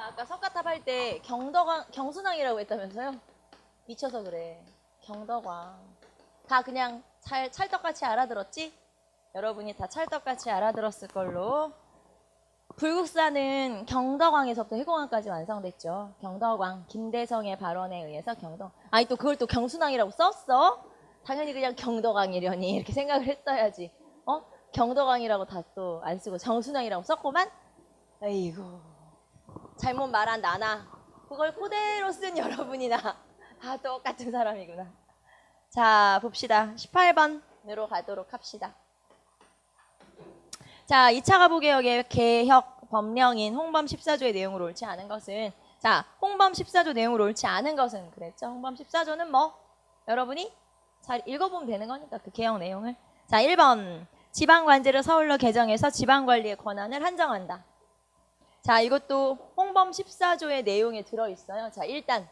아까 석가탑 할 때 경순왕이라고 했다면서요? 미쳐서 그래. 경덕왕. 다 그냥 찰떡같이 알아들었지? 여러분이 다 찰떡같이 알아들었을 걸로. 불국사는 경덕왕에서부터 해공왕까지 완성됐죠. 경덕왕, 김대성의 발언에 의해서 아니 또 그걸 또 경순왕이라고 썼어? 당연히 그냥 경덕왕이려니 이렇게 생각을 했어야지. 경덕왕이라고 다 또 안 쓰고 경순왕이라고 썼고만. 아이고, 잘못 말한 나나 그걸 그대로 쓴 여러분이나 다 똑같은 사람이구나. 자, 봅시다. 18번으로 가도록 합시다. 자, 2차 가부개혁의 개혁 법령인 홍범 14조의 내용으로 옳지 않은 것은, 자, 홍범 14조 내용으로 옳지 않은 것은 그랬죠. 홍범 14조는 뭐? 여러분이 잘 읽어보면 되는 거니까 그 개혁 내용을. 자, 1번. 지방관제를 서울로 개정해서 지방관리의 권한을 한정한다. 자, 이것도 홍범 14조의 내용에 들어있어요. 자, 일단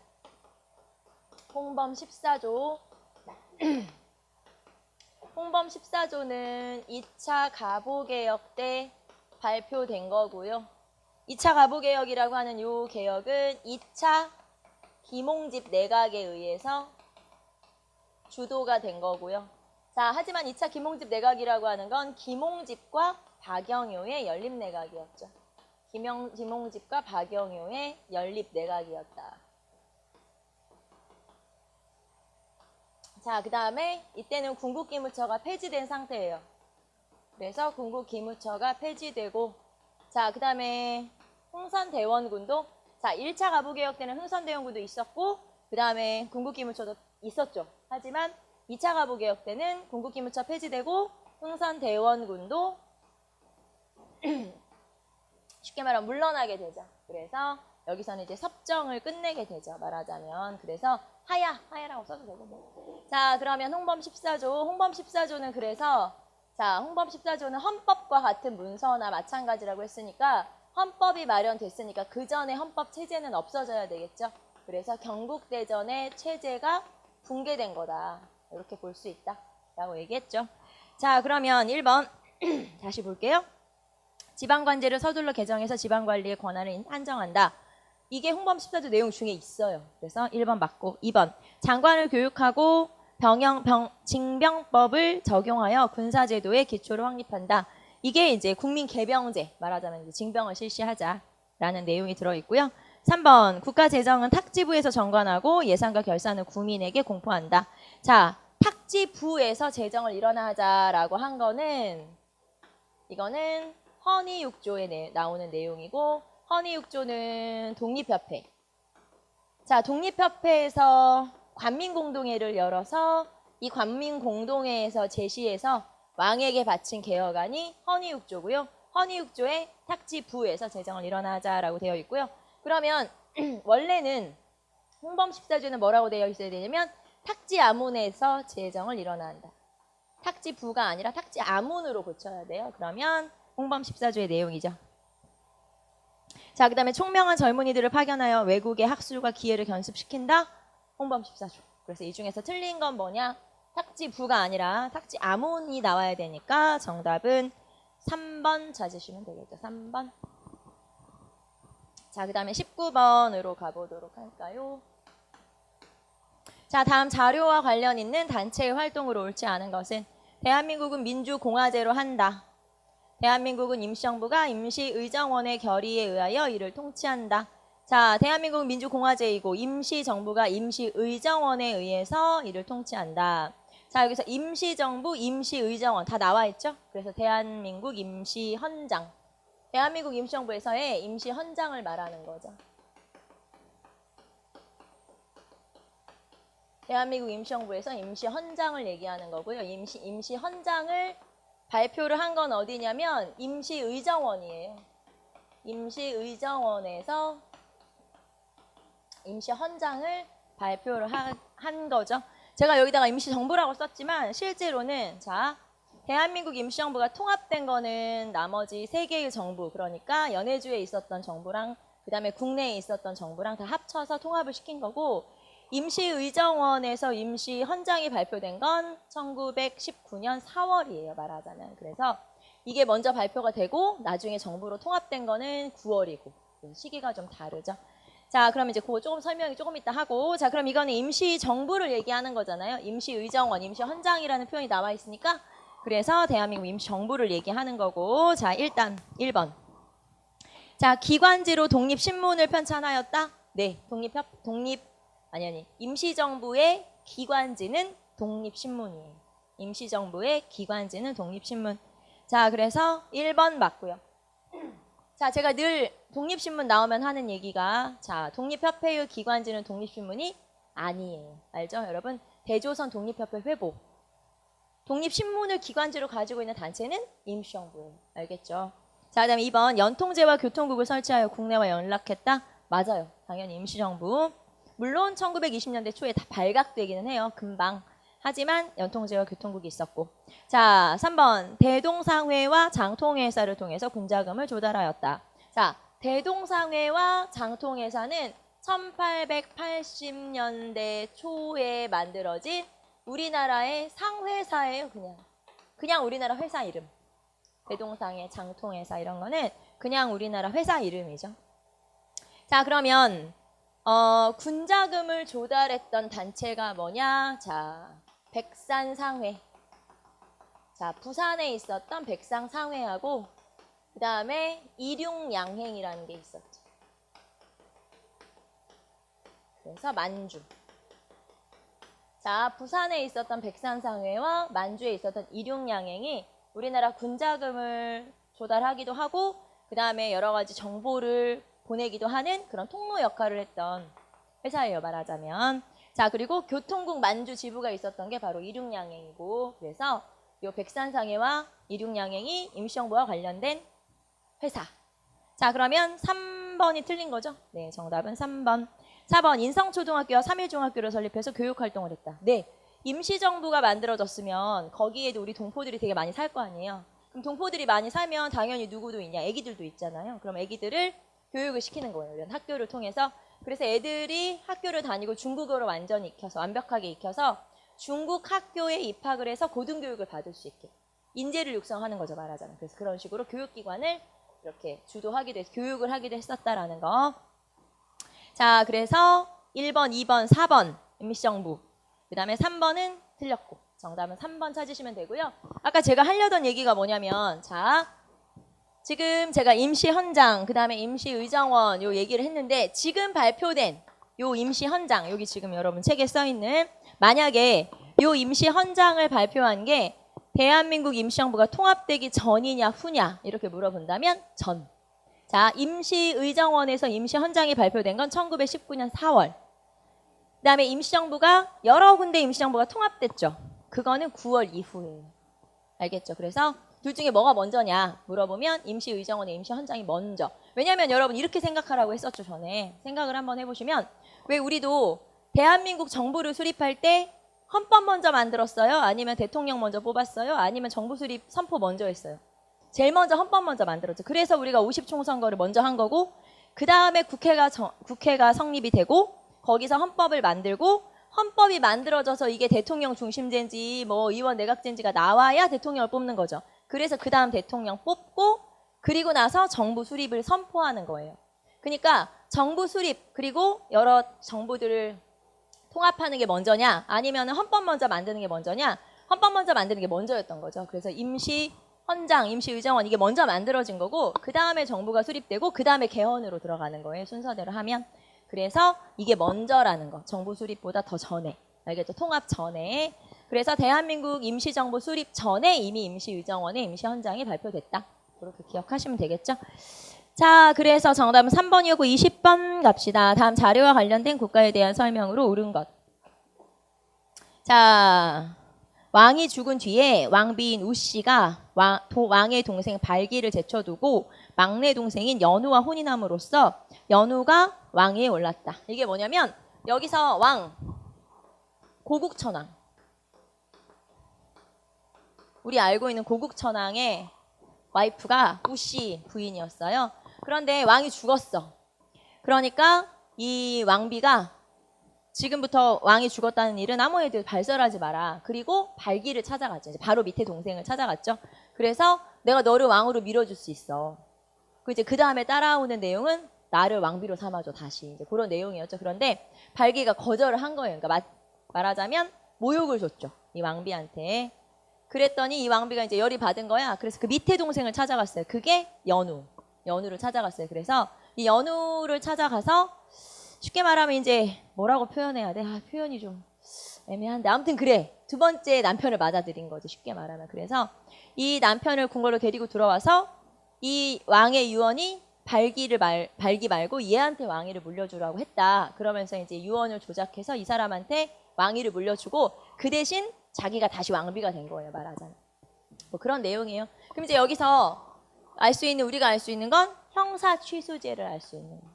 홍범 14조 홍범 14조는 2차 가부개혁 때 발표된 거고요. 2차 가부개혁이라고 하는 이 개혁은 2차 김홍집 내각에 의해서 주도가 된 거고요. 자, 하지만 2차 김홍집 내각이라고 하는 건 김홍집과 박영효의 연립내각이었죠. 김홍집과 박영효의 연립내각이었다. 자, 그 다음에 이때는 군국기무처가 폐지된 상태예요. 그래서 군국기무처가 폐지되고, 자, 그 다음에 흥선대원군도, 자, 1차 가부개혁 때는 흥선대원군도 있었고, 그 다음에 군국기무처도 있었죠. 하지만 2차 가부개혁 때는 군국기무처 폐지되고 흥선대원군도 쉽게 말하면 물러나게 되죠. 그래서 여기서는 이제 섭정을 끝내게 되죠. 말하자면. 그래서 하야라고 써도 되고 뭐. 자, 그러면 홍범 14조는 그래서, 자, 홍범 14조는 헌법과 같은 문서나 마찬가지라고 했으니까 헌법이 마련됐으니까 그 전에 헌법 체제는 없어져야 되겠죠. 그래서 경국대전의 체제가 붕괴된 거다. 이렇게 볼 수 있다. 라고 얘기했죠. 자, 그러면 1번 다시 볼게요. 지방관제를 서둘러 개정해서 지방관리의 권한을 한정한다. 이게 홍범 14조 내용 중에 있어요. 그래서 1번 맞고, 2번 장관을 교육하고 징병법을 적용하여 군사제도의 기초를 확립한다. 이게 이제 국민개병제, 말하자면 이제 징병을 실시하자라는 내용이 들어있고요. 3번 국가재정은 탁지부에서 정관하고 예산과 결산을 국민에게 공포한다. 자, 탁지부에서 재정을 일어나자라고 한 거는, 이거는 헌의 6조에 나오는 내용이고, 헌의 6조는 독립협회. 자, 독립협회에서 관민공동회를 열어서 이 관민공동회에서 제시해서 왕에게 바친 개혁안이 헌의 6조고요. 헌의 6조에 탁지부에서 재정을 일어나자라고 되어 있고요. 그러면 원래는 홍범 14조는 뭐라고 되어 있어야 되냐면 탁지아문에서 재정을 일어난다. 탁지부가 아니라 탁지아문으로 고쳐야 돼요. 그러면 홍범 14조의 내용이죠. 자, 그 다음에 총명한 젊은이들을 파견하여 외국의 학술과 기회를 견습시킨다. 홍범 14조. 그래서 이 중에서 틀린 건 뭐냐? 탁지부가 아니라 탁지아문이 나와야 되니까 정답은 3번 찾으시면 되겠죠. 3번. 자, 그 다음에 19번으로 가보도록 할까요? 자, 다음 자료와 관련 있는 단체의 활동으로 옳지 않은 것은 대한민국은 민주공화제로 한다. 대한민국은 임시정부가 임시의정원의 결의에 의하여 이를 통치한다. 자, 대한민국은 민주공화제이고 임시정부가 임시의정원에 의해서 이를 통치한다. 자, 여기서 임시정부, 임시의정원 다 나와 있죠? 그래서 대한민국 임시헌장. 대한민국 임시정부에서의 임시헌장을 말하는 거죠. 대한민국 임시정부에서 임시헌장을 얘기하는 거고요. 임시헌장을 발표를 한 건 어디냐면 임시의정원이에요. 임시의정원에서 임시헌장을 발표를 한 거죠. 제가 여기다가 임시정부라고 썼지만 실제로는, 자, 대한민국 임시정부가 통합된 거는 나머지 3개의 정부, 그러니까 연해주에 있었던 정부랑 그 다음에 국내에 있었던 정부랑 다 합쳐서 통합을 시킨 거고, 임시의정원에서 임시헌장이 발표된 건 1919년 4월이에요. 말하자면. 그래서 이게 먼저 발표가 되고 나중에 정부로 통합된 거는 9월이고, 시기가 좀 다르죠. 자, 그럼 이제 그거 조금 설명이 조금 이따 하고, 자, 그럼 이거는 임시정부를 얘기하는 거잖아요. 임시의정원, 임시헌장이라는 표현이 나와 있으니까, 그래서 대한민국 임시정부를 얘기하는 거고, 자, 일단 1번. 자, 기관지로 독립신문을 편찬하였다? 네, 임시정부의 기관지는 독립신문이에요. 임시정부의 기관지는 독립신문. 자, 그래서 1번 맞고요. 자, 제가 늘 독립신문 나오면 하는 얘기가, 자, 독립협회의 기관지는 독립신문이 아니에요. 알죠? 여러분, 대조선 독립협회 회복. 독립신문을 기관지로 가지고 있는 단체는 임시정부예요. 알겠죠? 자, 그 다음에 2번, 연통제와 교통국을 설치하여 국내와 연락했다? 맞아요. 당연히 임시정부. 물론 1920년대 초에 다 발각되기는 해요. 금방. 하지만 연통제와 교통국이 있었고. 자, 3번, 대동상회와 장통회사를 통해서 군자금을 조달하였다. 자, 대동상회와 장통회사는 1880년대 초에 만들어진 우리나라의 상회사예요. 그냥 우리나라 회사 이름. 대동상회, 장통회사 이런 거는 그냥 우리나라 회사 이름이죠. 자, 그러면 군자금을 조달했던 단체가 뭐냐? 자, 백산상회. 자, 부산에 있었던 백상상회하고 그 다음에 일용양행이라는 게 있었죠. 그래서 만주. 자, 부산에 있었던 백산상회와 만주에 있었던 일용양행이 우리나라 군자금을 조달하기도 하고 그 다음에 여러 가지 정보를 보내기도 하는 그런 통로 역할을 했던 회사예요, 말하자면. 자, 그리고 교통국 만주 지부가 있었던 게 바로 일용양행이고, 그래서 이 백산상회와 일용양행이 임시정부와 관련된 회사. 자, 그러면 3번이 틀린 거죠? 네, 정답은 3번. 4번, 인성초등학교와 3일중학교를 설립해서 교육활동을 했다. 네, 임시정부가 만들어졌으면 거기에도 우리 동포들이 되게 많이 살 거 아니에요. 그럼 동포들이 많이 살면 당연히 누구도 있냐? 애기들도 있잖아요. 그럼 애기들을 교육을 시키는 거예요. 이런 학교를 통해서. 그래서 애들이 학교를 다니고 중국어를 완전히 익혀서, 완벽하게 익혀서 중국 학교에 입학을 해서 고등교육을 받을 수 있게 인재를 육성하는 거죠, 말하자면. 그래서 그런 식으로 교육기관을 이렇게 주도하기도 해서 교육을 하기도 했었다라는 거. 자, 그래서 1번, 2번, 4번 임시정부. 그 다음에 3번은 틀렸고 정답은 3번 찾으시면 되고요. 아까 제가 하려던 얘기가 뭐냐면, 자, 지금 제가 임시헌장, 그 다음에 임시의정원 요 얘기를 했는데, 지금 발표된 요 임시헌장, 여기 지금 여러분 책에 써있는, 만약에 요 임시헌장을 발표한 게 대한민국 임시정부가 통합되기 전이냐 후냐 이렇게 물어본다면 전. 자, 임시의정원에서 임시헌장이 발표된 건 1919년 4월. 그 다음에 임시정부가 여러 군데 임시정부가 통합됐죠. 그거는 9월 이후예요. 알겠죠? 그래서 둘 중에 뭐가 먼저냐 물어보면 임시의정원의 임시헌장이 먼저. 왜냐하면 여러분 이렇게 생각하라고 했었죠, 전에. 생각을 한번 해보시면, 왜 우리도 대한민국 정부를 수립할 때 헌법 먼저 만들었어요? 아니면 대통령 먼저 뽑았어요? 아니면 정부 수립 선포 먼저 했어요? 제일 먼저 헌법 먼저 만들었죠. 그래서 우리가 50총선거를 먼저 한 거고, 그 다음에 국회가 성립이 되고, 거기서 헌법을 만들고, 헌법이 만들어져서 이게 대통령 중심제인지 뭐 의원 내각제인지가 나와야 대통령을 뽑는 거죠. 그래서 그 다음 대통령 뽑고, 그리고 나서 정부 수립을 선포하는 거예요. 그러니까 정부 수립 그리고 여러 정부들을 통합하는 게 먼저냐, 아니면 헌법 먼저 만드는 게 먼저냐? 헌법 먼저 만드는 게 먼저였던 거죠. 그래서 임시헌장, 임시의정원 이게 먼저 만들어진 거고, 그 다음에 정부가 수립되고 그 다음에 개헌으로 들어가는 거예요, 순서대로 하면. 그래서 이게 먼저라는 거, 정부 수립보다 더 전에. 알겠죠? 통합 전에. 그래서 대한민국 임시정부 수립 전에 이미 임시의정원의 임시헌장이 발표됐다. 그렇게 기억하시면 되겠죠? 자, 그래서 정답은 3번이었고 20번 갑시다. 다음 자료와 관련된 국가에 대한 설명으로 옳은 것. 자, 왕이 죽은 뒤에 왕비인 우씨가 왕의 동생 발기를 제쳐두고 막내 동생인 연우와 혼인함으로써 연우가 왕위에 올랐다. 이게 뭐냐면, 여기서 왕, 고국천왕. 우리 알고 있는 고국천왕의 와이프가 우씨 부인이었어요. 그런데 왕이 죽었어. 그러니까 이 왕비가 지금부터 왕이 죽었다는 일은 아무 애들 발설하지 마라. 그리고 발기를 찾아갔죠. 이제 바로 밑에 동생을 찾아갔죠. 그래서 내가 너를 왕으로 밀어줄 수 있어. 그 다음에 따라오는 내용은 나를 왕비로 삼아줘 다시 이제 그런 내용이었죠. 그런데 발기가 거절을 한 거예요. 그러니까 말하자면 모욕을 줬죠. 이 왕비한테. 그랬더니 이 왕비가 이제 열이 받은 거야. 그래서 그 밑에 동생을 찾아갔어요. 그게 연우를 찾아갔어요. 그래서 이 연우를 찾아가서 쉽게 말하면 이제 뭐라고 표현해야 돼? 표현이 좀 애매한데 아무튼 그래. 두 번째 남편을 맞아들인 거지. 쉽게 말하면. 그래서 이 남편을 궁궐로 데리고 들어와서 이 왕의 유언이 발기 말고 얘한테 왕위를 물려주라고 했다. 그러면서 이제 유언을 조작해서 이 사람한테 왕위를 물려주고 그 대신 자기가 다시 왕비가 된 거예요. 말하자면. 뭐 그런 내용이에요. 그럼 이제 여기서 우리가 알 수 있는 건 형사 취수제를 알 수 있는 거예요.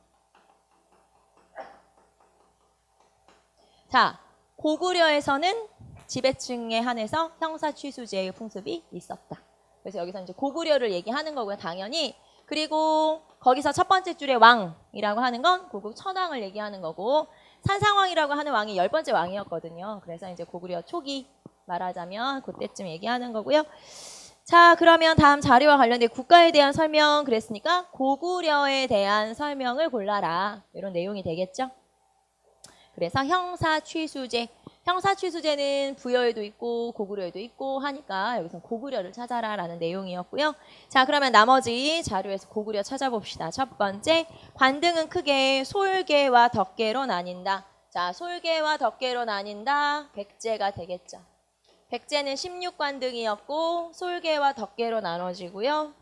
자, 고구려에서는 지배층에 한해서 형사 취수제의 풍습이 있었다. 그래서 여기서 이제 고구려를 얘기하는 거고요. 당연히. 그리고 거기서 첫 번째 줄에 왕이라고 하는 건 고국 천왕을 얘기하는 거고 산상왕이라고 하는 왕이 10번째 왕이었거든요. 그래서 이제 고구려 초기 말하자면 그때쯤 얘기하는 거고요. 자, 그러면 다음 자료와 관련된 국가에 대한 설명 그랬으니까 고구려에 대한 설명을 골라라. 이런 내용이 되겠죠. 그래서 형사취수제는 부여에도 있고 고구려에도 있고 하니까 여기서 고구려를 찾아라라는 내용이었고요. 자, 그러면 나머지 자료에서 고구려 찾아봅시다. 첫 번째, 관등은 크게 솔계와 덕계로 나뉜다. 자, 솔계와 덕계로 나뉜다. 백제가 되겠죠. 백제는 16관등이었고 솔계와 덕계로 나눠지고요.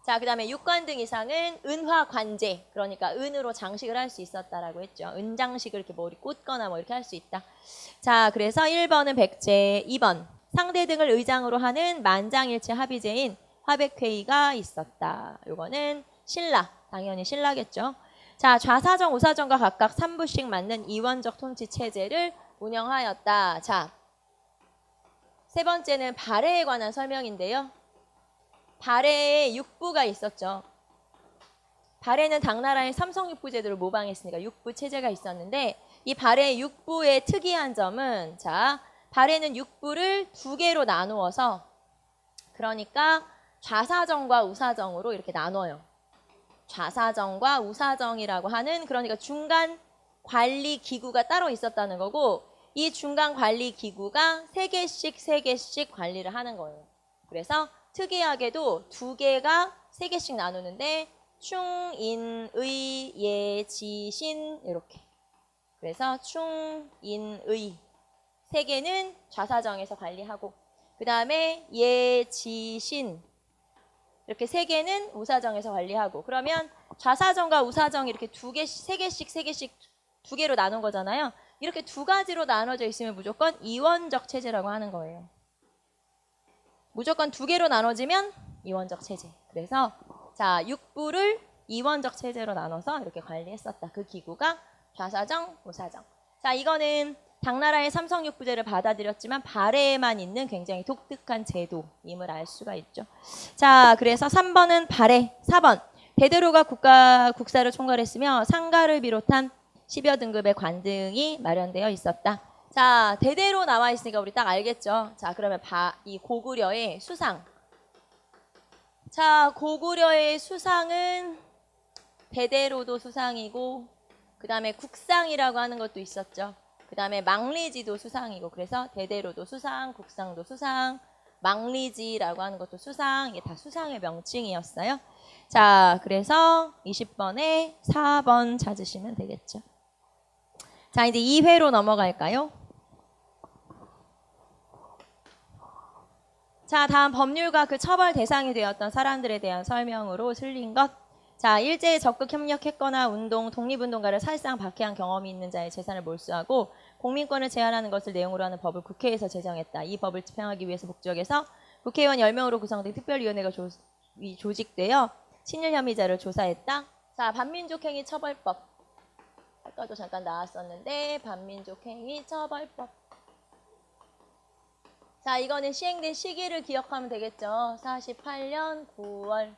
자, 그 다음에 6관등 이상은 은화관제, 그러니까 은으로 장식을 할 수 있었다라고 했죠. 은장식을 이렇게 머리 꽂거나 뭐 이렇게 할 수 있다. 자, 그래서 1번은 백제, 2번 상대 등을 의장으로 하는 만장일치 합의제인 화백회의가 있었다. 요거는 신라, 당연히 신라겠죠. 자, 좌사정, 우사정과 각각 3부씩 맞는 이원적 통치 체제를 운영하였다. 자, 세 번째는 발해에 관한 설명인데요. 발해에 육부가 있었죠. 발해는 당나라의 삼성육부 제도를 모방했으니까 육부 체제가 있었는데 이 발해 육부의 특이한 점은 자, 발해는 육부를 두 개로 나누어서 그러니까 좌사정과 우사정으로 이렇게 나눠요. 좌사정과 우사정이라고 하는 그러니까 중간 관리 기구가 따로 있었다는 거고 이 중간 관리 기구가 3개씩 관리를 하는 거예요. 그래서 특이하게도 2개가 3개씩 나누는데 충, 인, 의, 예, 지, 신 이렇게. 그래서 충, 인, 의 3개는 좌사정에서 관리하고 그 다음에 예, 지, 신 이렇게 3개는 우사정에서 관리하고 그러면 좌사정과 우사정 이렇게 3개씩 2개로 나눈 거잖아요. 이렇게 2가지로 나눠져 있으면 무조건 이원적 체제라고 하는 거예요. 무조건 2개로 나눠지면 이원적 체제. 그래서 자, 육부를 이원적 체제로 나눠서 이렇게 관리했었다. 그 기구가 좌사정, 우사정. 자, 이거는 당나라의 삼성육부제를 받아들였지만 발해에만 있는 굉장히 독특한 제도임을 알 수가 있죠. 자, 그래서 3번은 발해, 4번 대대로가 국사를 총괄했으며 상가를 비롯한 10여 등급의 관등이 마련되어 있었다. 자, 대대로 나와 있으니까 우리 딱 알겠죠. 자, 그러면 이 고구려의 수상. 자, 고구려의 수상은 대대로도 수상이고 그 다음에 국상이라고 하는 것도 있었죠. 그 다음에 망리지도 수상이고 그래서 대대로도 수상, 국상도 수상, 망리지라고 하는 것도 수상, 이게 다 수상의 명칭이었어요. 자, 그래서 20번에 4번 찾으시면 되겠죠. 자, 이제 2회로 넘어갈까요? 자, 다음 법률과 그 처벌 대상이 되었던 사람들에 대한 설명으로 틀린 것. 자, 일제에 적극 협력했거나 독립운동가를 사실상 박해한 경험이 있는 자의 재산을 몰수하고 공민권을 제한하는 것을 내용으로 하는 법을 국회에서 제정했다. 이 법을 집행하기 위해서 목적에서 국회의원 10명으로 구성된 특별위원회가 조직되어 친일 혐의자를 조사했다. 자, 반민족행위 처벌법. 아까도 잠깐 나왔었는데 반민족행위 처벌법. 자, 이거는 시행된 시기를 기억하면 되겠죠. 48년 9월.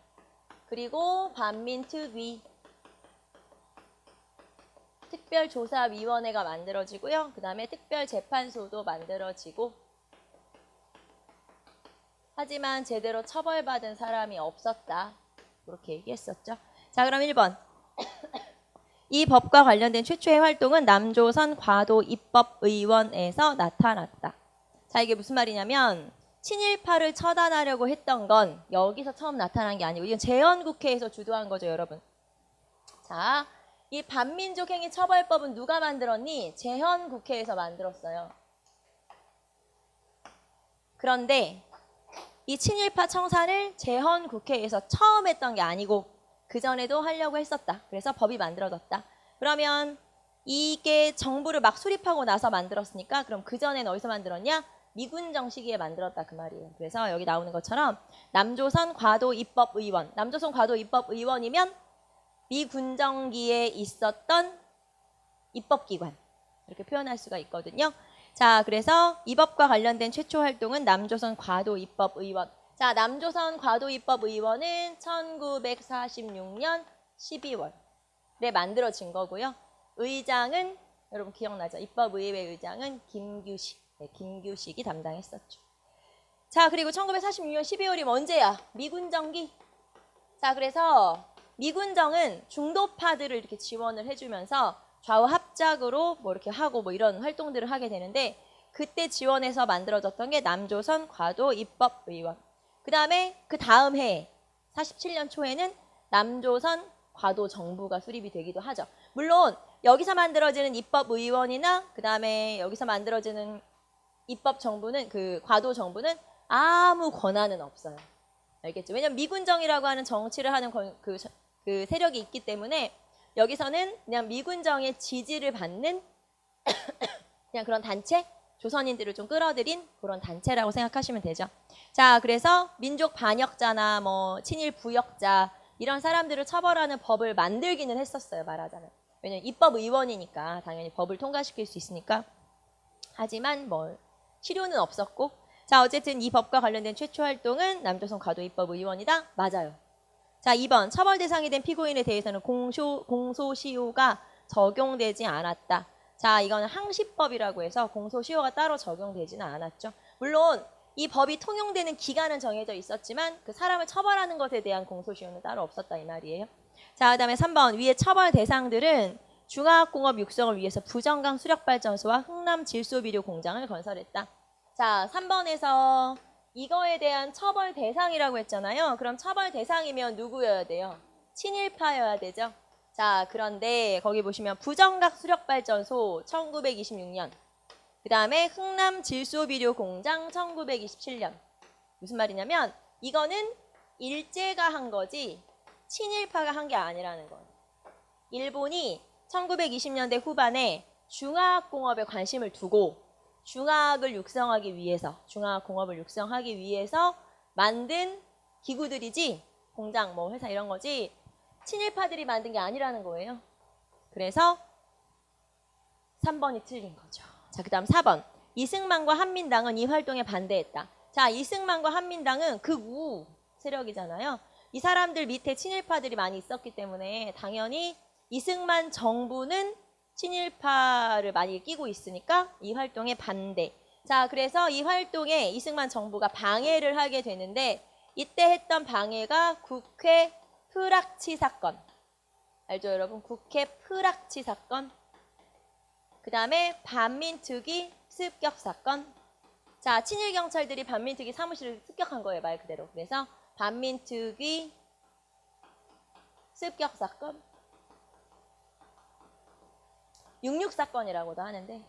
그리고 반민특위. 특별조사위원회가 만들어지고요. 그 다음에 특별재판소도 만들어지고 하지만 제대로 처벌받은 사람이 없었다. 그렇게 얘기했었죠. 자, 그럼 1번. 이 법과 관련된 최초의 활동은 남조선 과도입법의원에서 나타났다. 자, 이게 무슨 말이냐면 친일파를 처단하려고 했던 건 여기서 처음 나타난 게 아니고 이건 재헌국회에서 주도한 거죠, 여러분. 자, 이 반민족행위 처벌법은 누가 만들었니? 재헌국회에서 만들었어요. 그런데 이 친일파 청산을 재헌국회에서 처음 했던 게 아니고 그전에도 하려고 했었다. 그래서 법이 만들어졌다. 그러면 이게 정부를 막 수립하고 나서 만들었으니까 그럼 그전엔 어디서 만들었냐? 미군정 시기에 만들었다 그 말이에요. 그래서 여기 나오는 것처럼 남조선 과도입법의원, 남조선 과도입법의원이면 미군정기에 있었던 입법기관 이렇게 표현할 수가 있거든요. 자, 그래서 이 법과 관련된 최초 활동은 남조선 과도입법의원. 자, 남조선 과도입법의원은 1946년 12월에 만들어진 거고요. 의장은 여러분 기억나죠? 입법의회 의장은 김규식. 네, 김규식이 담당했었죠. 자, 그리고 1946년 12월이면 언제야? 미군정기. 자, 그래서 미군정은 중도파들을 이렇게 지원을 해주면서 좌우 합작으로 뭐 이렇게 하고 뭐 이런 활동들을 하게 되는데 그때 지원해서 만들어졌던 게 남조선 과도입법의원. 그 다음 해에 47년 초에는 남조선 과도정부가 수립이 되기도 하죠. 물론 여기서 만들어지는 입법의원이나 그 다음에 여기서 만들어지는 입법정부는 그 과도정부는 아무 권한은 없어요. 알겠죠? 왜냐면 미군정이라고 하는 정치를 하는 그 세력이 있기 때문에 여기서는 그냥 미군정의 지지를 받는 그냥 그런 단체? 조선인들을 좀 끌어들인 그런 단체라고 생각하시면 되죠. 자, 그래서 민족 반역자나 뭐 친일 부역자 이런 사람들을 처벌하는 법을 만들기는 했었어요. 말하자면. 왜냐면 입법의원이니까 당연히 법을 통과시킬 수 있으니까. 하지만 뭐 실효는 없었고 자, 어쨌든 이 법과 관련된 최초 활동은 남조선 과도입법의원이다. 맞아요. 자, 2번 처벌 대상이 된 피고인에 대해서는 공소시효가 적용되지 않았다. 자, 이거는 항시법이라고 해서 공소시효가 따로 적용되지는 않았죠. 물론 이 법이 통용되는 기간은 정해져 있었지만 그 사람을 처벌하는 것에 대한 공소시효는 따로 없었다 이 말이에요. 자, 그 다음에 3번 위에 처벌 대상들은 중화학공업 육성을 위해서 부정강 수력발전소와 흥남 질소비료 공장을 건설했다. 자, 3번에서 이거에 대한 처벌 대상이라고 했잖아요. 그럼 처벌 대상이면 누구여야 돼요? 친일파여야 되죠. 자, 그런데 거기 보시면 부정각 수력발전소 1926년 그 다음에 흥남 질소비료 공장 1927년 무슨 말이냐면 이거는 일제가 한 거지 친일파가 한 게 아니라는 거예요. 일본이 1920년대 후반에 중화학공업에 관심을 두고 중화학을 육성하기 위해서 중화학공업을 육성하기 위해서 만든 기구들이지 공장 뭐 회사 이런 거지 친일파들이 만든 게 아니라는 거예요. 그래서 3번이 틀린 거죠. 자, 그 다음 4번. 이승만과 한민당은 이 활동에 반대했다. 자, 이승만과 한민당은 극우 세력이잖아요. 이 사람들 밑에 친일파들이 많이 있었기 때문에 당연히 이승만 정부는 친일파를 많이 끼고 있으니까 이 활동에 반대. 자, 그래서 이 활동에 이승만 정부가 방해를 하게 되는데 이때 했던 방해가 국회 프락치 사건. 알죠, 여러분? 국회 프락치 사건. 그 다음에 반민특위 습격 사건. 자, 친일 경찰들이 반민특위 사무실을 습격한 거예요, 말 그대로. 그래서 반민특위 습격 사건. 66 사건이라고도 하는데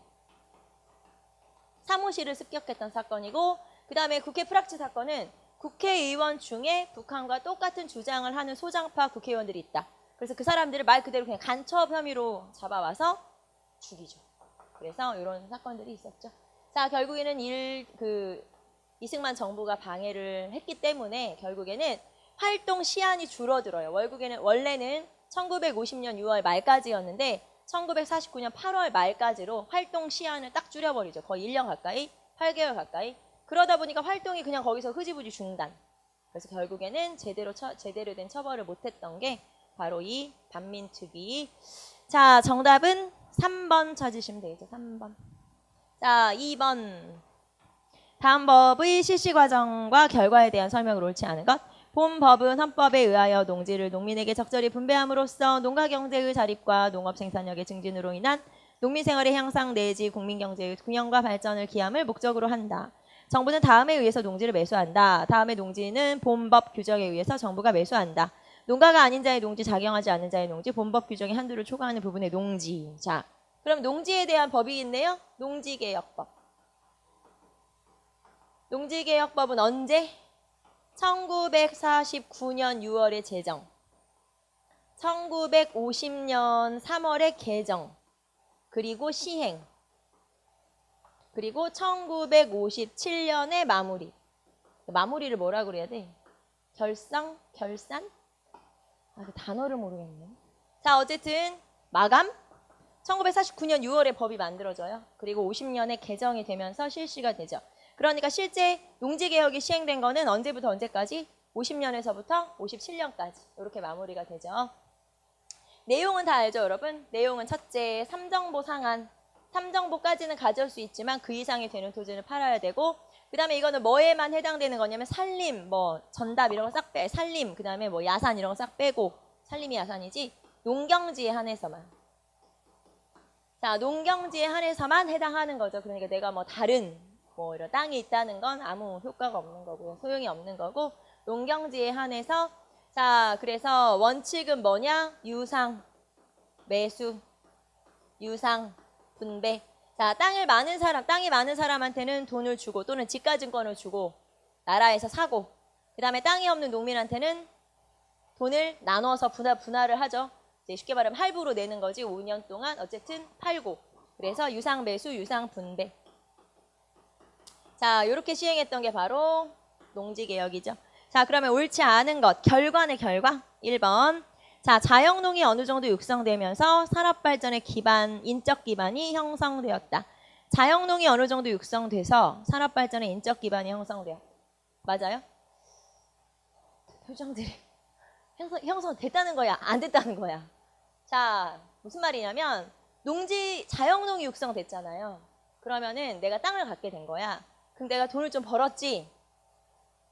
사무실을 습격했던 사건이고 그 다음에 국회 프락치 사건은 국회의원 중에 북한과 똑같은 주장을 하는 소장파 국회의원들이 있다. 그래서 그 사람들을 말 그대로 그냥 간첩 혐의로 잡아와서 죽이죠. 그래서 이런 사건들이 있었죠. 자, 결국에는 이승만 정부가 방해를 했기 때문에 결국에는 활동 시한이 줄어들어요. 원래는 1950년 6월 말까지였는데 1949년 8월 말까지로 활동 시한을 딱 줄여버리죠. 거의 1년 가까이, 8개월 가까이. 그러다 보니까 활동이 그냥 거기서 흐지부지 중단. 그래서 결국에는 제대로 된 처벌을 못했던 게 바로 이 반민특위. 자, 정답은 3번 찾으시면 되겠죠. 3번. 자, 2번. 다음 법의 실시 과정과 결과에 대한 설명을 옳지 않은 것. 본 법은 헌법에 의하여 농지를 농민에게 적절히 분배함으로써 농가 경제의 자립과 농업 생산력의 증진으로 인한 농민 생활의 향상 내지 국민 경제의 균형과 발전을 기함을 목적으로 한다. 정부는 다음에 의해서 농지를 매수한다. 다음에 농지는 본법 규정에 의해서 정부가 매수한다. 농가가 아닌 자의 농지, 작용하지 않은 자의 농지, 본법 규정의 한도를 초과하는 부분의 농지. 자, 그럼 농지에 대한 법이 있네요. 농지개혁법. 농지개혁법은 언제? 1949년 6월에 제정. 1950년 3월에 개정. 그리고 시행. 그리고 1957년에 마무리. 마무리를 뭐라 그래야 돼? 결산? 그 단어를 모르겠네. 자, 어쨌든 마감. 1949년 6월에 법이 만들어져요. 그리고 50년에 개정이 되면서 실시가 되죠. 그러니까 실제 농지개혁이 시행된 거는 언제부터 언제까지? 50년에서부터 57년까지 이렇게 마무리가 되죠. 내용은 다 알죠, 여러분? 내용은 첫째, 삼정보 상한. 삼정보까지는 가져올 수 있지만 그 이상이 되는 토지는 팔아야 되고, 그 다음에 이거는 뭐에만 해당되는 거냐면 산림, 뭐 전답 이런 거 싹 빼, 산림, 그 다음에 뭐 야산 이런 거 싹 빼고, 산림이 야산이지, 농경지에 한해서만. 자, 농경지에 한해서만 해당하는 거죠. 그러니까 내가 뭐 다른 뭐 이런 땅이 있다는 건 아무 효과가 없는 거고요. 소용이 없는 거고, 농경지에 한해서. 자, 그래서 원칙은 뭐냐? 유상, 매수, 유상, 분배. 자, 땅이 많은 사람한테는 돈을 주고 또는 지가증권을 주고 나라에서 사고, 그 다음에 땅이 없는 농민한테는 돈을 나눠서 분할을 하죠. 이제 쉽게 말하면 할부로 내는 거지. 5년 동안 어쨌든 팔고. 그래서 유상 매수, 유상 분배. 자, 이렇게 시행했던 게 바로 농지개혁이죠. 자, 그러면 옳지 않은 것, 결과네, 결과. 1번. 자, 자영농이 어느 정도 육성되면서 산업발전의 기반, 인적 기반이 형성되었다. 자영농이 어느 정도 육성돼서 산업발전의 인적 기반이 형성돼요. 맞아요? 표정들이 형성됐다는 거야, 안 됐다는 거야. 자, 무슨 말이냐면 자영농이 육성됐잖아요. 그러면은 내가 땅을 갖게 된 거야. 그럼 내가 돈을 좀 벌었지.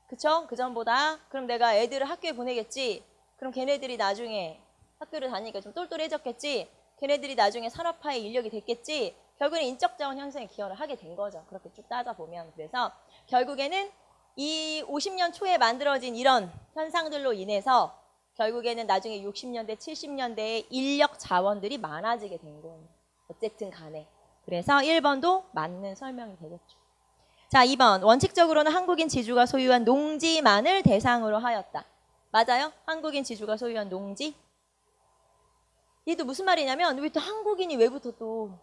그쵸? 그전보다. 그럼 내가 애들을 학교에 보내겠지. 그럼 걔네들이 나중에 학교를 다니니까 좀 똘똘해졌겠지. 걔네들이 나중에 산업화의 인력이 됐겠지. 결국엔 인적 자원 형성에 기여를 하게 된 거죠. 그렇게 쭉 따져보면. 그래서 결국에는 이 50년 초에 만들어진 이런 현상들로 인해서 결국에는 나중에 60년대, 70년대에 인력 자원들이 많아지게 된 거예요. 어쨌든 간에. 그래서 1번도 맞는 설명이 되겠죠. 자, 2번. 원칙적으로는 한국인 지주가 소유한 농지만을 대상으로 하였다. 맞아요? 한국인 지주가 소유한 농지? 얘도 무슨 말이냐면 왜 또 한국인이 왜부터 또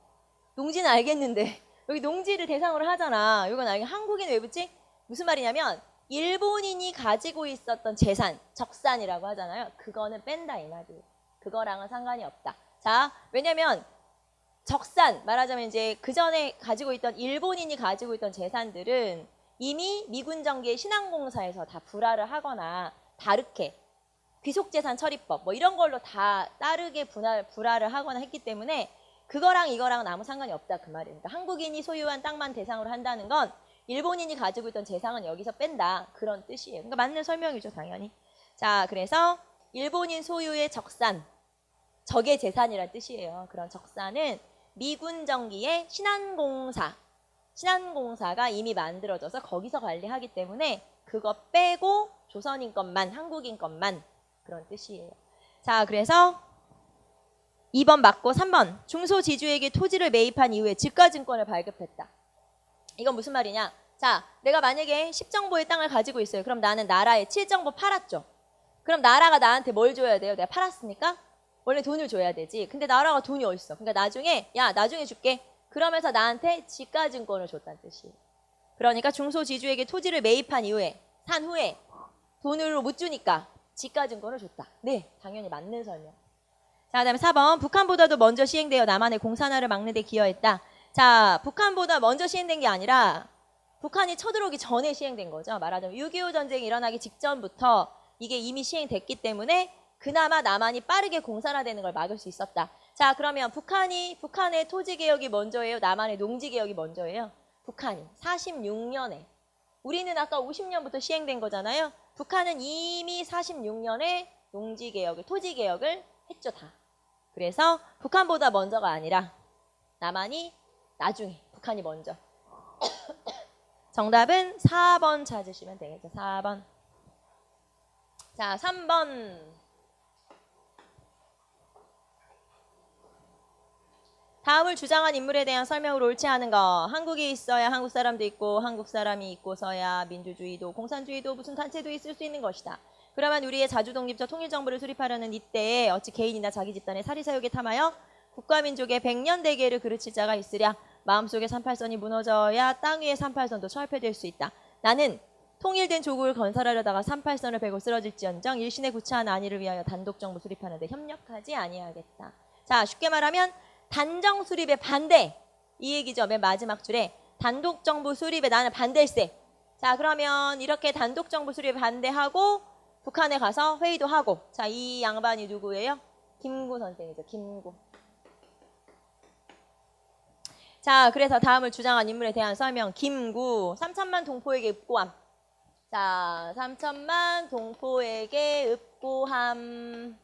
농지는 알겠는데 여기 농지를 대상으로 하잖아. 이건 알겠 한국인 왜 붙지? 무슨 말이냐면 일본인이 가지고 있었던 재산, 적산이라고 하잖아요. 그거는 뺀다 이 말이에요. 그거랑은 상관이 없다. 자, 왜냐면 적산, 말하자면 이제 그 전에 가지고 있던 일본인이 가지고 있던 재산들은 이미 미군정기의 신항공사에서 다 불화를 하거나 다르게 귀속재산 처리법 뭐 이런 걸로 다 따르게 불화를 하거나 했기 때문에 그거랑 이거랑은 아무 상관이 없다 그 말이에요. 그러니까 한국인이 소유한 땅만 대상으로 한다는 건 일본인이 가지고 있던 재산은 여기서 뺀다 그런 뜻이에요. 그러니까 맞는 설명이죠 당연히. 자, 그래서 일본인 소유의 적산, 적의 재산이란 뜻이에요. 그런 적산은 미군 정기의 신한공사가 이미 만들어져서 거기서 관리하기 때문에 그거 빼고 조선인 것만, 한국인 것만 그런 뜻이에요. 자, 그래서 2번 맞고 3번. 중소지주에게 토지를 매입한 이후에 지가증권을 발급했다. 이건 무슨 말이냐? 자, 내가 만약에 10정보의 땅을 가지고 있어요. 그럼 나는 나라에 7정보 팔았죠. 그럼 나라가 나한테 뭘 줘야 돼요? 내가 팔았으니까? 원래 돈을 줘야 되지. 근데 나라가 돈이 어딨어? 그러니까 나중에 나중에 줄게. 그러면서 나한테 지가증권을 줬다는 뜻이에요. 그러니까 중소지주에게 토지를 매입한 이후에 산 후에 돈으로 못 주니까 지가증권을 줬다. 네, 당연히 맞는 설명. 자, 그다음에 4번. 북한보다도 먼저 시행되어 남한의 공산화를 막는 데 기여했다. 자, 북한보다 먼저 시행된 게 아니라 북한이 쳐들어오기 전에 시행된 거죠. 말하자면 6.25 전쟁이 일어나기 직전부터 이게 이미 시행됐기 때문에 그나마 남한이 빠르게 공산화되는 걸 막을 수 있었다. 자, 그러면 북한의 토지개혁이 먼저예요? 남한의 농지개혁이 먼저예요? 북한이 46년에 우리는 아까 50년부터 시행된 거잖아요. 북한은 이미 46년에 농지개혁을, 토지개혁을 했죠, 다. 그래서 북한보다 먼저가 아니라 남한이 나중에, 북한이 먼저. 정답은 4번 찾으시면 되겠죠, 4번. 자, 3번. 다음을 주장한 인물에 대한 설명으로 옳지 않은 거. 한국이 있어야 한국 사람도 있고 한국 사람이 있고서야 민주주의도 공산주의도 무슨 단체도 있을 수 있는 것이다. 그러면 우리의 자주독립적 통일정부를 수립하려는 이때에 어찌 개인이나 자기 집단의 사리사욕에 탐하여 국가민족의 백년대계를 그르칠 자가 있으랴. 마음속의 38선이 무너져야 땅 위의 38선도 철폐될 수 있다. 나는 통일된 조국을 건설하려다가 38선을 베고 쓰러질지언정 일신의 구차한 안위를 위하여 단독정부 수립하는데 협력하지 아니하겠다. 자, 쉽게 말하면 단정 수립에 반대. 이 얘기죠. 맨 마지막 줄에 단독정부 수립에 나는 반대일세. 자, 그러면 이렇게 단독정부 수립에 반대하고 북한에 가서 회의도 하고. 자, 이 양반이 누구예요? 김구 선생이죠. 김구. 자, 그래서 다음을 주장한 인물에 대한 설명. 김구. 3천만 동포에게 읍고함. 자, 3천만 동포에게 읍고함이라는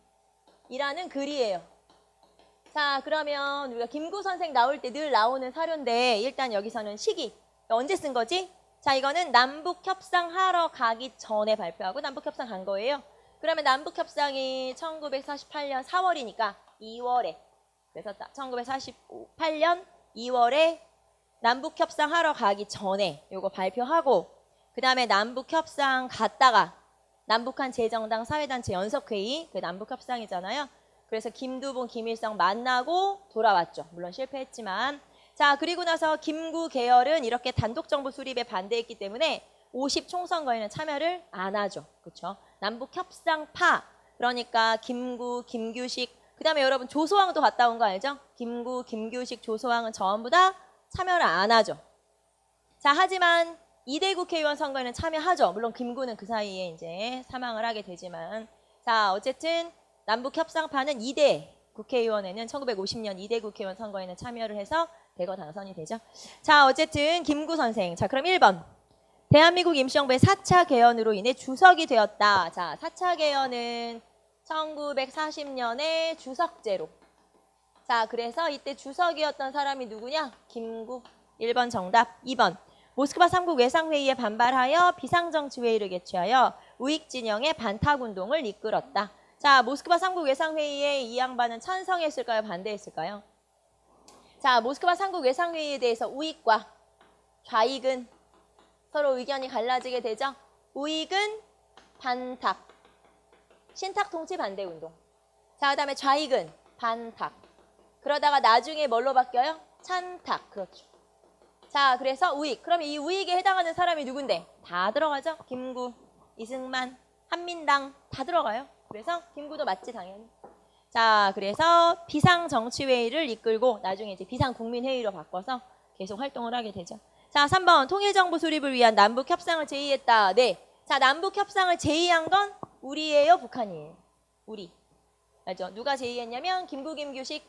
글이에요. 자, 그러면 우리가 김구 선생 나올 때 늘 나오는 사료인데 일단 여기서는 시기. 언제 쓴 거지? 자, 이거는 남북협상하러 가기 전에 발표하고 남북협상 간 거예요. 그러면 남북협상이 1948년 4월이니까 2월에. 그래서 1948년 2월에 남북협상하러 가기 전에 요거 발표하고 그 다음에 남북협상 갔다가 남북한 재정당 사회단체 연석회의, 그 남북협상이잖아요. 그래서 김두봉, 김일성 만나고 돌아왔죠. 물론 실패했지만. 자, 그리고 나서 김구 계열은 이렇게 단독정부 수립에 반대했기 때문에 50 총선거에는 참여를 안 하죠. 그렇죠? 남북협상파, 그러니까 김구, 김규식, 그 다음에 여러분 조소왕도 갔다 온 거 알죠? 김구, 김규식, 조소왕은 전부 다 참여를 안 하죠. 자, 하지만 2대 국회의원 선거에는 참여하죠. 물론 김구는 그 사이에 이제 사망을 하게 되지만. 자, 어쨌든 남북협상파는 2대 국회의원에는 1950년 2대 국회의원 선거에는 참여를 해서 대거 당선이 되죠. 자, 어쨌든 김구 선생. 자, 그럼 1번. 대한민국 임시정부의 4차 개헌으로 인해 주석이 되었다. 자, 4차 개헌은 1940년에 주석제로. 자, 그래서 이때 주석이었던 사람이 누구냐? 김구. 1번 정답. 2번. 모스크바 3국 외상회의에 반발하여 비상정치회의를 개최하여 우익진영의 반탁운동을 이끌었다. 자, 모스크바 3국 외상회의에 이 양반은 찬성했을까요? 반대했을까요? 자, 모스크바 3국 외상회의에 대해서 우익과 좌익은 서로 의견이 갈라지게 되죠. 우익은 반탁, 신탁 통치 반대 운동. 자, 그다음에 좌익은 반탁. 그러다가 나중에 뭘로 바뀌어요? 찬탁. 그렇죠. 자, 그래서 우익. 그러면 이 우익에 해당하는 사람이 누군데? 다 들어가죠. 김구, 이승만, 한민당 다 들어가요. 그래서 김구도 맞지 당연히. 자, 그래서 비상정치회의를 이끌고 나중에 이제 비상국민회의로 바꿔서 계속 활동을 하게 되죠. 자, 3번 통일정부 수립을 위한 남북협상을 제의했다. 네. 자, 남북협상을 제의한 건 우리예요, 북한이에요? 우리. 알죠? 누가 제의했냐면 김구, 김규식.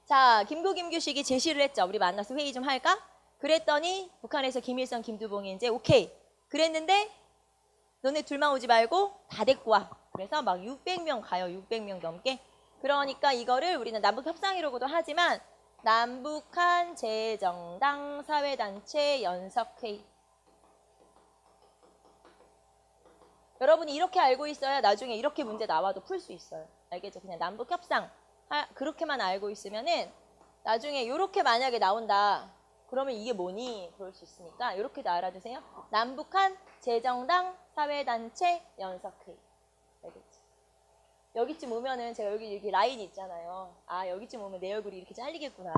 자, 김구, 김규식이 제시를 했죠. 우리 만나서 회의 좀 할까? 그랬더니 북한에서 김일성, 김두봉이 이제 오케이. 그랬는데 너네 둘만 오지 말고 다 데리고 와. 그래서 막 600명 가요. 600명 넘게. 그러니까 이거를 우리는 남북협상이라고도 하지만 남북한 재정당 사회단체 연석회의. 여러분이 이렇게 알고 있어야 나중에 이렇게 문제 나와도 풀 수 있어요. 알겠죠? 그냥 남북협상 그렇게만 알고 있으면은 나중에 이렇게 만약에 나온다. 그러면 이게 뭐니? 그럴 수 있으니까 이렇게도 알아두세요. 남북한 재정당 사회단체 연석회의. 알겠지? 여기쯤 오면은 제가 여기 이렇게 라인이 있잖아요. 아, 여기쯤 오면 내 얼굴이 이렇게 잘리겠구나.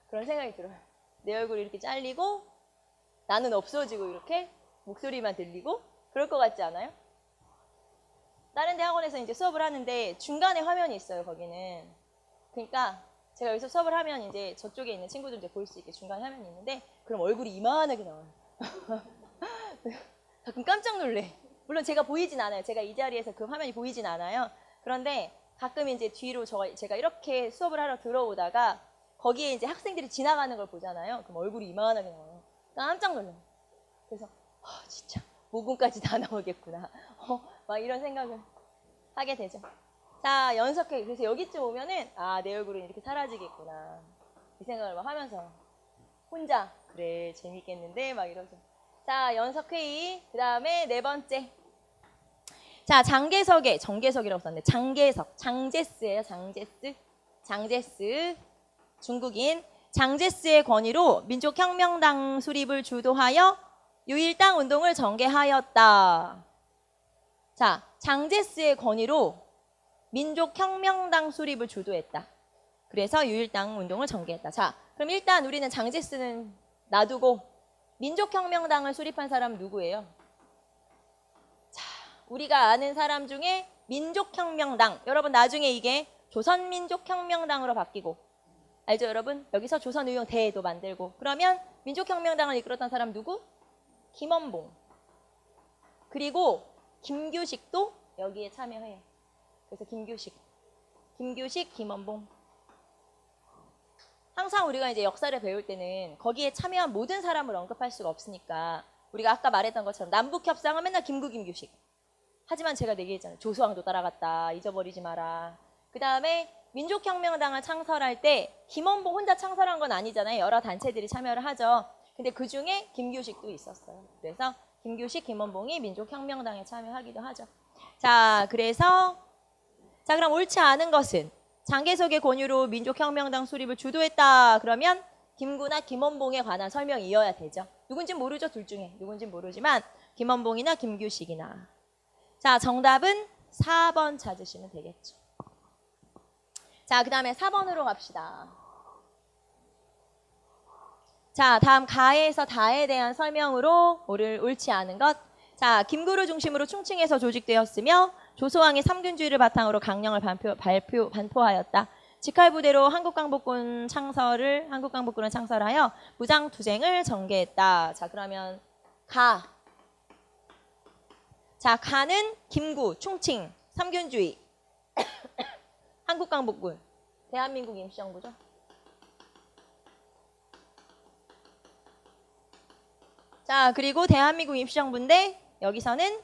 그런 생각이 들어요. 내 얼굴이 이렇게 잘리고 나는 없어지고 이렇게 목소리만 들리고 그럴 것 같지 않아요? 다른 대학원에서 이제 수업을 하는데 중간에 화면이 있어요, 거기는. 그러니까 제가 여기서 수업을 하면 이제 저쪽에 있는 친구들 이제 볼 수 있게 중간에 화면이 있는데 그럼 얼굴이 이만하게 나와요. 가끔 깜짝 놀래. 물론 제가 보이진 않아요. 제가 이 자리에서 그 화면이 보이진 않아요. 그런데 가끔 이제 뒤로 제가 이렇게 수업을 하러 들어오다가 거기에 이제 학생들이 지나가는 걸 보잖아요. 그럼 얼굴이 이만하게 나와요. 깜짝 놀라요. 그래서 진짜 모공까지 다 나오겠구나. 막 이런 생각을 하게 되죠. 자, 연석회의. 그래서 여기쯤 오면은 내 얼굴은 이렇게 사라지겠구나. 이 생각을 막 하면서 혼자 그래 재밌겠는데 막 이러죠. 자, 연석회의. 그 다음에 네 번째. 자, 정계석이라고 썼네. 장제스예요. 장제스. 중국인. 장제스의 권위로 민족혁명당 수립을 주도하여 유일당 운동을 전개하였다. 자, 장제스의 권위로 민족혁명당 수립을 주도했다. 그래서 유일당 운동을 전개했다. 자, 그럼 일단 우리는 장제스는 놔두고 민족혁명당을 수립한 사람은 누구예요? 자, 우리가 아는 사람 중에 민족혁명당. 여러분 나중에 이게 조선민족혁명당으로 바뀌고 알죠 여러분? 여기서 조선의용대회도 만들고 그러면 민족혁명당을 이끌었던 사람 누구? 김원봉. 그리고 김규식도 여기에 참여해. 그래서 김규식, 김원봉. 항상 우리가 이제 역사를 배울 때는 거기에 참여한 모든 사람을 언급할 수가 없으니까 우리가 아까 말했던 것처럼 남북협상은 맨날 김규식. 하지만 제가 얘기했잖아요. 조수왕도 따라갔다. 잊어버리지 마라. 그 다음에 민족혁명당을 창설할 때 김원봉 혼자 창설한 건 아니잖아요. 여러 단체들이 참여를 하죠. 근데 그중에 김규식도 있었어요. 그래서 김규식, 김원봉이 민족혁명당에 참여하기도 하죠. 자, 그럼 옳지 않은 것은 장개석의 권유로 민족혁명당 수립을 주도했다. 그러면 김구나 김원봉에 관한 설명이 이어야 되죠. 누군지 모르죠. 둘 중에. 누군지 모르지만 김원봉이나 김규식이나. 자, 정답은 4번 찾으시면 되겠죠. 자, 그 다음에 4번으로 갑시다. 자, 다음 가에서 다에 대한 설명으로 옳지 않은 것. 자, 김구를 중심으로 충칭에서 조직되었으며 조소왕의 삼균주의를 바탕으로 강령을 반포하였다. 직할부대로 한국광복군을 창설하여 무장투쟁을 전개했다. 자, 그러면 자, 가는 김구, 충칭, 삼균주의, 한국광복군, 대한민국 임시정부죠. 자, 그리고 대한민국 임시정부인데 여기서는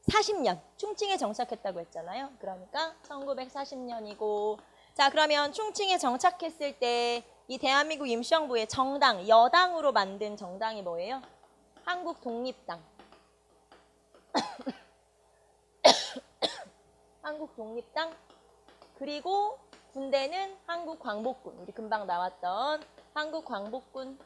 40년, 충칭에 정착했다고 했잖아요. 그러니까 1940년이고 자, 그러면 충칭에 정착했을 때 이 대한민국 임시정부의 정당, 여당으로 만든 정당이 뭐예요? 한국독립당. 한국독립당. 그리고 군대는 한국광복군. 우리 금방 나왔던 한국광복군.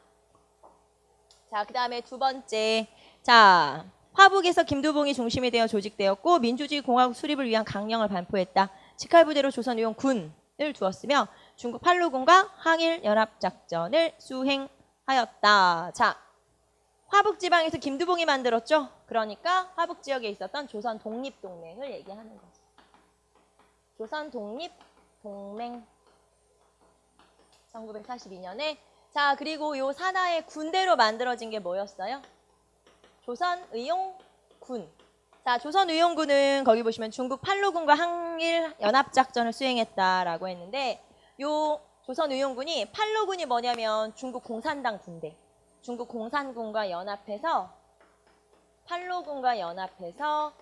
자, 그 다음에 두 번째. 자, 화북에서 김두봉이 중심이 되어 조직되었고 민주주의 공화국 수립을 위한 강령을 반포했다. 직할부대로 조선의용군을 두었으며 중국 팔로군과 항일 연합작전을 수행하였다. 자, 화북지방에서 김두봉이 만들었죠. 그러니까 화북지역에 있었던 조선 독립동맹을 얘기하는 거죠. 조선 독립동맹 1942년에 자, 그리고 요 산하의 군대로 만들어진 게 뭐였어요? 조선의용군. 자, 조선의용군은 거기 보시면 중국 팔로군과 항일 연합작전을 수행했다라고 했는데 요 조선의용군이 팔로군이 뭐냐면 중국 공산당 군대. 중국 공산군과 연합해서 팔로군과 연합해서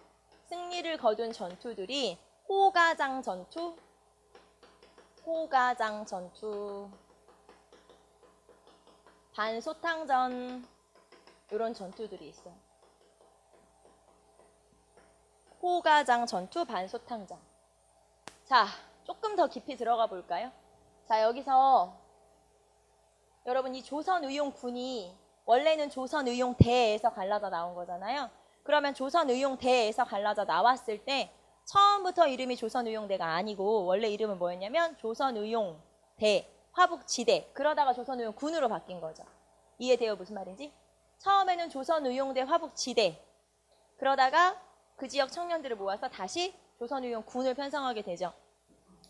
승리를 거둔 전투들이 호가장 전투, 반소탕전 이런 전투들이 있어요. 호가장 전투, 반소탕전. 자, 조금 더 깊이 들어가 볼까요? 자, 여기서 여러분 이 조선의용군이 원래는 조선의용대에서 갈라져 나온 거잖아요. 그러면 조선의용대에서 갈라져 나왔을 때 처음부터 이름이 조선의용대가 아니고 원래 이름은 뭐였냐면 조선의용대, 화북지대. 그러다가 조선의용군으로 바뀐 거죠. 이해돼요? 무슨 말인지? 처음에는 조선의용대 화북지대. 그러다가 그 지역 청년들을 모아서 다시 조선의용군을 편성하게 되죠.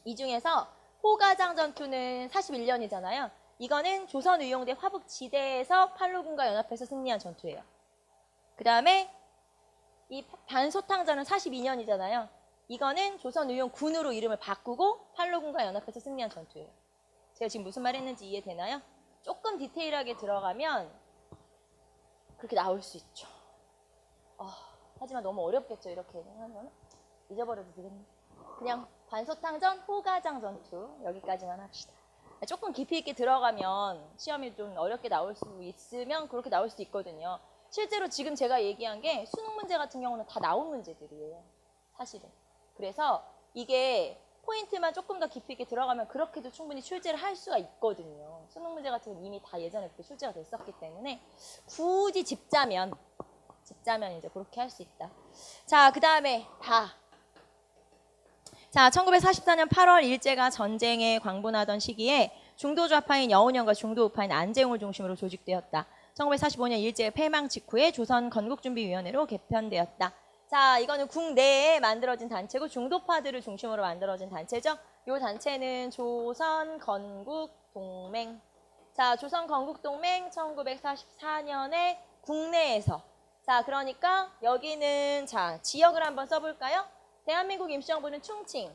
이 중에서 호가장 전투는 41년이잖아요. 이거는 조선의용대 화북지대에서 팔로군과 연합해서 승리한 전투예요. 그 다음에 이 반소탕전은 42년이잖아요. 이거는 조선의용군으로 이름을 바꾸고 팔로군과 연합해서 승리한 전투예요. 제가 지금 무슨 말 했는지 이해되나요? 조금 디테일하게 들어가면 그렇게 나올 수 있죠. 하지만 너무 어렵겠죠, 이렇게 하면. 잊어버려도 되겠네. 그냥 반소탕전, 호가장 전투 여기까지만 합시다. 조금 깊이 있게 들어가면 시험이 좀 어렵게 나올 수 있으면 그렇게 나올 수 있거든요. 실제로 지금 제가 얘기한 게 수능 문제 같은 경우는 다 나온 문제들이에요. 사실은. 그래서 이게 포인트만 조금 더 깊이 있게 들어가면 그렇게도 충분히 출제를 할 수가 있거든요. 수능 문제 같은 건 이미 다 예전에 그렇게 출제가 됐었기 때문에 굳이 짚자면 이제 그렇게 할 수 있다. 자, 그 다음에 자, 1944년 8월 일제가 전쟁에 광분하던 시기에 중도 좌파인 여운형과 중도 우파인 안재홍을 중심으로 조직되었다. 1945년 일제 패망 직후에 조선 건국준비위원회로 개편되었다. 자, 이거는 국내에 만들어진 단체고 중도파들을 중심으로 만들어진 단체죠. 이 단체는 조선건국동맹. 자, 조선건국동맹 1944년에 국내에서. 자, 그러니까 여기는 자, 지역을 한번 써볼까요? 대한민국 임시정부는 충칭.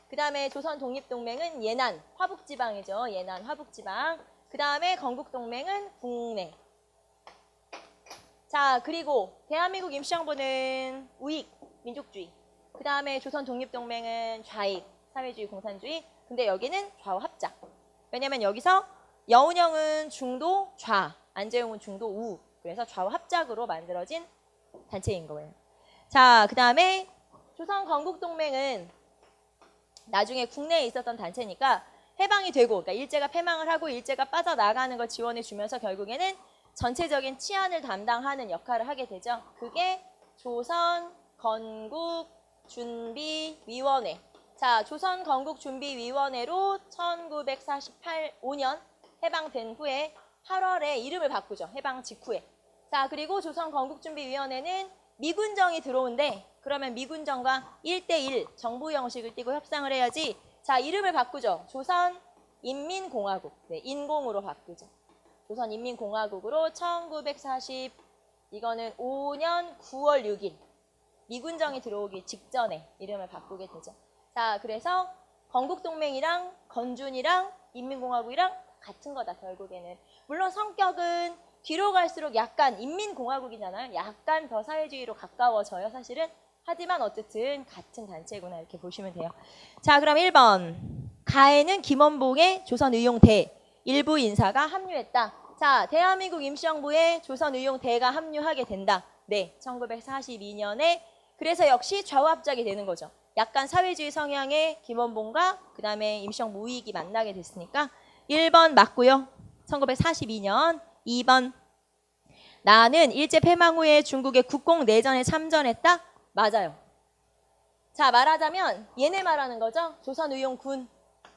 그 다음에 조선독립동맹은 예난, 화북지방이죠. 예난, 화북지방. 그 다음에 건국동맹은 국내. 자, 그리고 대한민국 임시정부는 우익, 민족주의. 그 다음에 조선독립동맹은 좌익, 사회주의, 공산주의. 근데 여기는 좌우 합작. 왜냐면 여기서 여운형은 중도 좌, 안재홍은 중도 우. 그래서 좌우 합작으로 만들어진 단체인 거예요. 자, 그 다음에 조선건국동맹은 나중에 국내에 있었던 단체니까 해방이 되고, 그러니까 일제가 패망을 하고 일제가 빠져나가는 걸 지원해 주면서 결국에는 전체적인 치안을 담당하는 역할을 하게 되죠. 그게 조선건국준비위원회. 자, 조선건국준비위원회로 1945년 해방된 후에 8월에 이름을 바꾸죠. 해방 직후에. 자, 그리고 조선건국준비위원회는 미군정이 들어온대. 그러면 미군정과 1대1 정부 형식을 띠고 협상을 해야지. 자, 이름을 바꾸죠. 조선인민공화국. 네, 인공으로 바꾸죠. 조선인민공화국으로 1940 5년 9월 6일 미군정이 들어오기 직전에 이름을 바꾸게 되죠. 자, 그래서 건국동맹이랑 건준이랑 인민공화국이랑 같은 거다, 결국에는. 물론 성격은 뒤로 갈수록 약간 인민공화국이잖아요. 약간 더 사회주의로 가까워져요, 사실은. 하지만 어쨌든 같은 단체구나, 이렇게 보시면 돼요. 자, 그럼 1번. 가해는 김원봉의 조선의용대 일부 인사가 합류했다. 자, 대한민국 임시정부에 조선의용대가 합류하게 된다. 네, 1942년에. 그래서 역시 좌우합작이 되는 거죠. 약간 사회주의 성향의 김원봉과 그 다음에 임시정부 우익이 만나게 됐으니까 1번 맞고요. 1942년. 2번. 나는 일제 패망 후에 중국의 국공내전에 참전했다. 맞아요. 자, 말하자면 얘네 말하는 거죠. 조선의용군.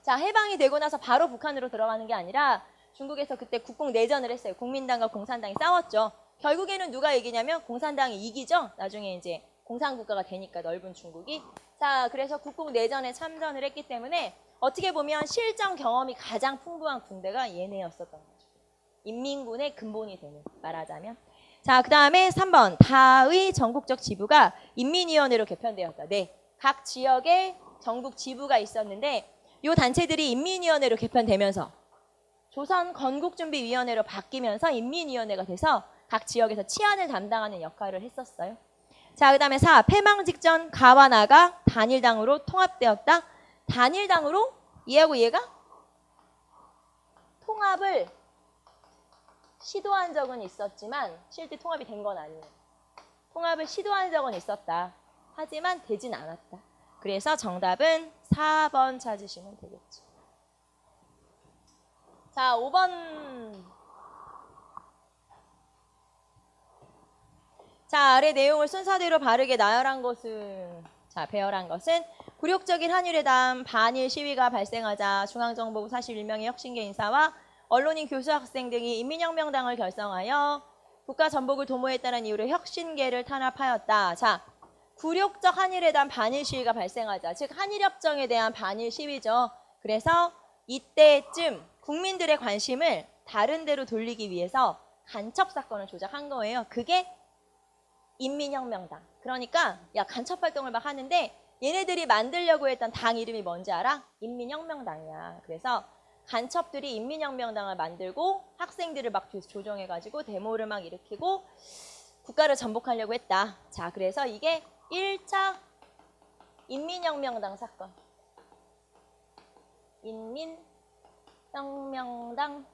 자, 해방이 되고 나서 바로 북한으로 들어가는 게 아니라 중국에서 그때 국공내전을 했어요. 국민당과 공산당이 싸웠죠. 결국에는 누가 이기냐면 공산당이 이기죠. 나중에 이제 공산국가가 되니까, 넓은 중국이. 자, 그래서 국공내전에 참전을 했기 때문에 어떻게 보면 실전 경험이 가장 풍부한 군대가 얘네였었던 거죠. 인민군의 근본이 되는, 말하자면. 자, 그 다음에 3번. 다의 전국적 지부가 인민위원회로 개편되었다. 네, 각 지역에 전국 지부가 있었는데 이 단체들이 인민위원회로 개편되면서 조선건국준비위원회로 바뀌면서 인민위원회가 돼서 각 지역에서 치안을 담당하는 역할을 했었어요. 자, 그 다음에 4. 패망 직전 가와 나가 단일당으로 통합되었다. 단일당으로? 얘하고 얘가? 통합을 시도한 적은 있었지만 실제 통합이 된 건 아니에요. 통합을 시도한 적은 있었다. 하지만 되진 않았다. 그래서 정답은 4번 찾으시면 되겠죠. 자, 5번. 자, 아래 내용을 순서대로 바르게 나열한 것은, 자, 배열한 것은 굴욕적인 한일회담 반일 시위가 발생하자 중앙정보부 41명의 혁신계 인사와 언론인, 교수, 학생 등이 인민혁명당을 결성하여 국가 전복을 도모했다는 이유로 혁신계를 탄압하였다. 자, 굴욕적 한일회담 반일 시위가 발생하자, 즉 한일협정에 대한 반일 시위죠. 그래서 이때쯤 국민들의 관심을 다른 데로 돌리기 위해서 간첩사건을 조작한 거예요. 그게 인민혁명당. 그러니까 야, 간첩활동을 막 하는데 얘네들이 만들려고 했던 당 이름이 뭔지 알아? 인민혁명당이야. 그래서 간첩들이 인민혁명당을 만들고 학생들을 막 조종해가지고 데모를 막 일으키고 국가를 전복하려고 했다. 자, 그래서 이게 1차 인민혁명당 사건. 인민혁명당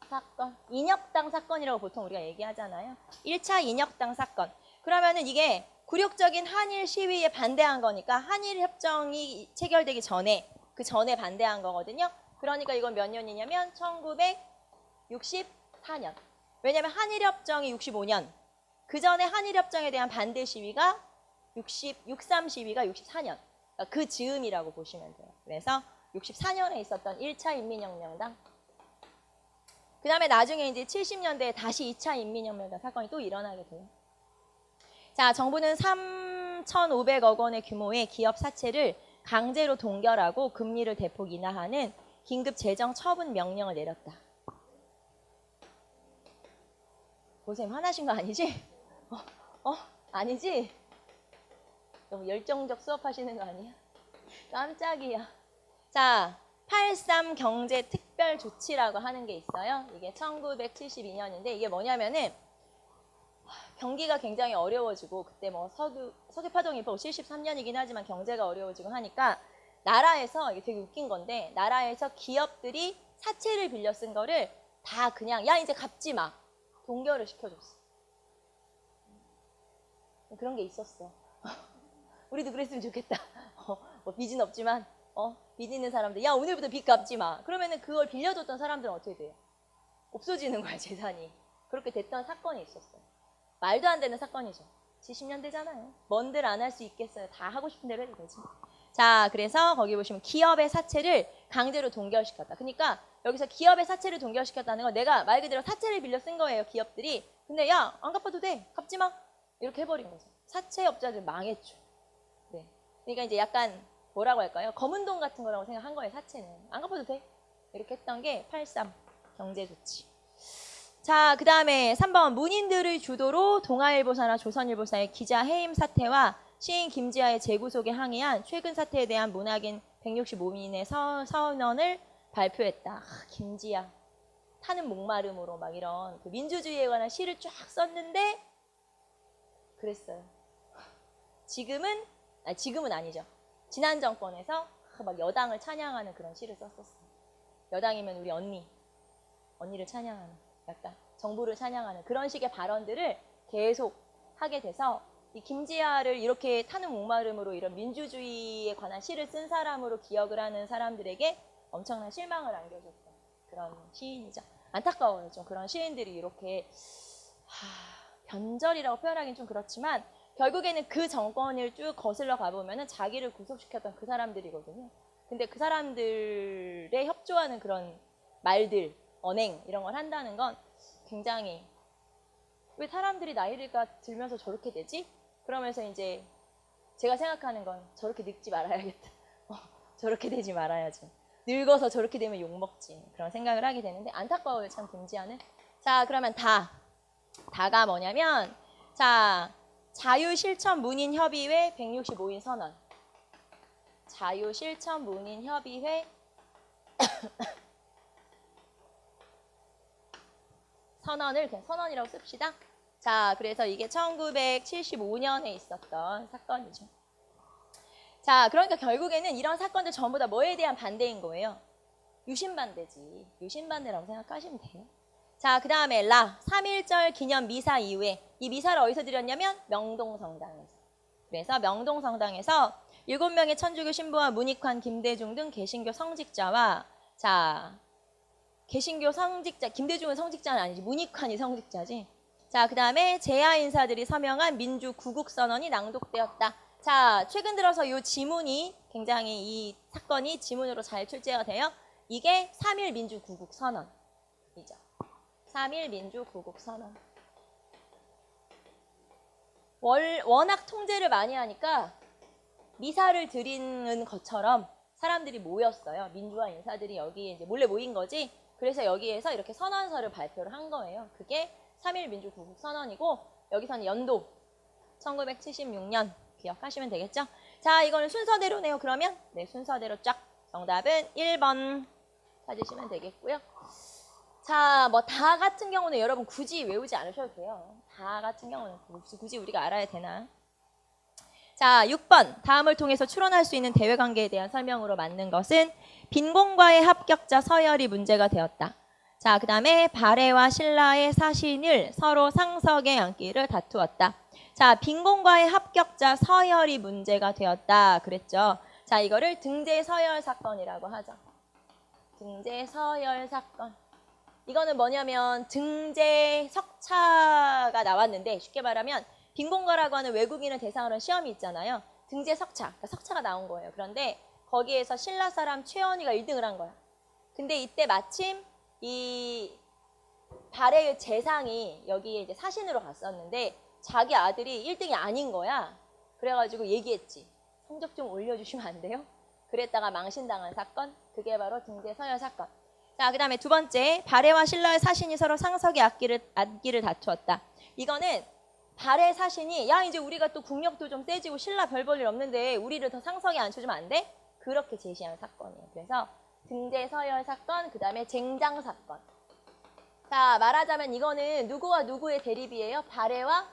사건. 인혁당 사건이라고 보통 우리가 얘기하잖아요. 1차 인혁당 사건. 그러면은 이게 굴욕적인 한일 시위에 반대한 거니까 한일 협정이 체결되기 전에 그 전에 반대한 거거든요. 그러니까 이건 몇 년이냐면 1964년. 왜냐면 한일 협정이 65년. 그 전에 한일 협정에 대한 반대 시위가 63 시위가 64년. 그러니까 그 즈음이라고 보시면 돼요. 그래서 64년에 있었던 1차 인민혁명당. 그 다음에 나중에 이제 70년대에 다시 2차 인민혁명당 사건이 또 일어나게 돼요. 자, 정부는 3,500억 원의 규모의 기업 사채를 강제로 동결하고 금리를 대폭 인하하는 긴급 재정 처분 명령을 내렸다. 고쌤 화나신 거 아니지? 아니지? 너무 열정적 수업하시는 거 아니야? 깜짝이야. 자, 83 경제 특별 조치라고 하는 게 있어요. 이게 1972년인데 이게 뭐냐면은 경기가 굉장히 어려워지고 그때 뭐 석유 파동 일포 73년이긴 하지만 경제가 어려워지고 하니까 나라에서 이게 되게 웃긴 건데 나라에서 기업들이 사채를 빌려 쓴 거를 다 그냥 야 이제 갚지 마 동결을 시켜줬어. 그런 게 있었어. 우리도 그랬으면 좋겠다. 뭐 빚은 없지만 빚 있는 사람들 야 오늘부터 빚 갚지 마. 그러면은 그걸 빌려줬던 사람들은 어떻게 돼요? 없어지는 거야 재산이. 그렇게 됐던 사건이 있었어요. 말도 안 되는 사건이죠. 70년대잖아요. 뭔들 안 할 수 있겠어요. 다 하고 싶은 대로 해도 되지. 자, 그래서 거기 보시면 기업의 사채를 강제로 동결시켰다. 그러니까 여기서 기업의 사채를 동결시켰다는 건 내가 말 그대로 사채를 빌려 쓴 거예요. 기업들이. 근데 야, 안 갚아도 돼. 갚지 마. 이렇게 해버린 거죠. 사채업자들 망했죠. 네. 그러니까 이제 약간 뭐라고 할까요? 검은 돈 같은 거라고 생각한 거예요. 사채는. 안 갚아도 돼. 이렇게 했던 게 83 경제조치. 자, 그 다음에 3번 문인들의 주도로 동아일보사나 조선일보사의 기자 해임 사태와 시인 김지아의 재구속에 항의한 최근 사태에 대한 문학인 165인의 선언을 발표했다. 김지아 타는 목마름으로 막 이런 그 민주주의에 관한 시를 쫙 썼는데 그랬어요. 지금은 아니죠. 지난 정권에서 막 여당을 찬양하는 그런 시를 썼었어요. 여당이면 우리 언니를 찬양하는. 약간 정부를 찬양하는 그런 식의 발언들을 계속 하게 돼서 이 김지아를 이렇게 타는 목마름으로 이런 민주주의에 관한 시를 쓴 사람으로 기억을 하는 사람들에게 엄청난 실망을 안겨줬던 그런 시인이죠. 안타까워요. 좀 그런 시인들이 이렇게 변절이라고 표현하기는 좀 그렇지만 결국에는 그 정권을 쭉 거슬러 가보면 자기를 구속시켰던 그 사람들이거든요. 근데 그 사람들에 협조하는 그런 말들 언행 이런 걸 한다는 건 굉장히 왜 사람들이 나이가 들면서 저렇게 되지? 그러면서 이제 제가 생각하는 건 저렇게 늙지 말아야겠다. 저렇게 되지 말아야지. 늙어서 저렇게 되면 욕먹지. 그런 생각을 하게 되는데 안타까워요. 참 김지아는. 자, 그러면 다가 뭐냐면 자 자유실천문인협의회 165인 선언. 자유실천문인협의회 선언을 그냥 선언이라고 씁시다. 자, 그래서 이게 1975년에 있었던 사건이죠. 자, 그러니까 결국에는 이런 사건들 전부 다 뭐에 대한 반대인 거예요? 유신반대지. 유신반대라고 생각하시면 돼요. 자, 그 다음에 3.1절 기념 미사 이후에 이 미사를 어디서 드렸냐면 명동성당에서. 그래서 명동성당에서 7명의 천주교 신부와 문익환, 김대중 등 개신교 성직자와 자 개신교 성직자, 김대중은 성직자는 아니지, 문익환이 성직자지. 자, 그 다음에 재야 인사들이 서명한 민주구국선언이 낭독되었다. 자, 최근 들어서 이 지문이 굉장히 이 사건이 지문으로 잘 출제가 돼요. 이게 3.1 민주구국선언이죠. 3.1 민주구국선언. 워낙 통제를 많이 하니까 미사를 드리는 것처럼 사람들이 모였어요. 민주화 인사들이 여기에 이제 몰래 모인 거지. 그래서 여기에서 이렇게 선언서를 발표를 한 거예요. 그게 3.1 민주구국선언이고 여기서는 연도 1976년 기억하시면 되겠죠? 자, 이거는 순서대로네요. 그러면 네, 순서대로 쫙 정답은 1번 찾으시면 되겠고요. 자, 뭐 다 같은 경우는 여러분 굳이 외우지 않으셔도 돼요. 다 같은 경우는 굳이 우리가 알아야 되나? 자, 6번. 다음을 통해서 추론할 수 있는 대외관계에 대한 설명으로 맞는 것은 빈곤과의 합격자 서열이 문제가 되었다. 자, 그 다음에 발해와 신라의 사신을 서로 상석에 앉기를 다투었다. 자, 빈곤과의 합격자 서열이 문제가 되었다. 그랬죠. 자, 이거를 등재 서열 사건이라고 하죠. 등재 서열 사건. 이거는 뭐냐면 등재 석차가 나왔는데 쉽게 말하면 빈곤과라고 하는 외국인을 대상으로 한 시험이 있잖아요. 등재 석차, 그러니까 석차가 나온 거예요. 그런데 거기에서 신라 사람 최연희가 1등을 한 거야. 근데 이때 마침 이 발해의 재상이 여기에 이제 사신으로 갔었는데 자기 아들이 1등이 아닌 거야. 그래가지고 얘기했지. 성적 좀 올려주시면 안 돼요? 그랬다가 망신당한 사건, 그게 바로 등재 서열 사건. 자, 그 다음에 두 번째, 발해와 신라의 사신이 서로 상석에 앉기를 다투었다. 이거는 발해 사신이 야 이제 우리가 또 국력도 좀 세지고 신라 별 볼 일 없는데 우리를 더 상석에 앉혀주면 안 돼? 그렇게 제시한 사건이에요. 그래서 등재 서열 사건, 그 다음에 쟁장 사건. 자, 말하자면 이거는 누구와 누구의 대립이에요? 발해와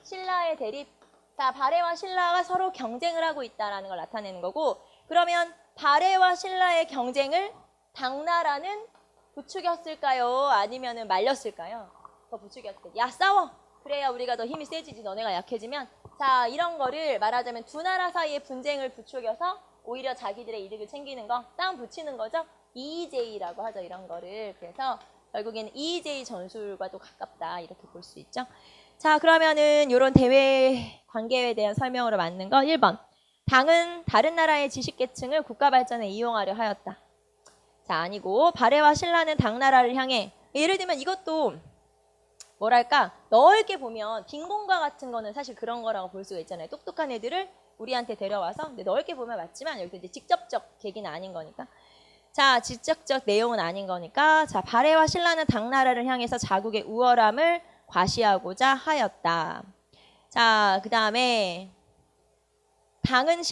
신라의 대립. 자, 발해와 신라가 서로 경쟁을 하고 있다는 걸 나타내는 거고, 그러면 발해와 신라의 경쟁을 당나라는 부추겼을까요? 아니면은 말렸을까요? 더 부추겼대. 야, 싸워! 그래야 우리가 더 힘이 세지지, 너네가 약해지면. 자, 이런 거를 말하자면 두 나라 사이의 분쟁을 부추겨서 오히려 자기들의 이득을 챙기는 거, 싸움 붙이는 거죠. EJ라고 하죠, 이런 거를. 그래서 결국에는 EJ 전술과도 가깝다, 이렇게 볼 수 있죠. 자, 그러면은 이런 대외 관계에 대한 설명으로 맞는 거 1번. 당은 다른 나라의 지식계층을 국가 발전에 이용하려 하였다. 자, 아니고 발해와 신라는 당나라를 향해, 예를 들면 이것도 뭐랄까 넓게 보면 빈곤과 같은 거는 사실 그런 거라고 볼 수가 있잖아요. 똑똑한 애들을 우리한테 데려와서, 근데 넓게 보면 맞지만 여기서 이제 직접적 계기는 아닌 거니까. 자, 직접적 내용은 아닌 거니까. 자, 발해와 신라는 당나라를 향해서 자국의 우월함을 과시하고자 하였다. 자, 그 다음에 당은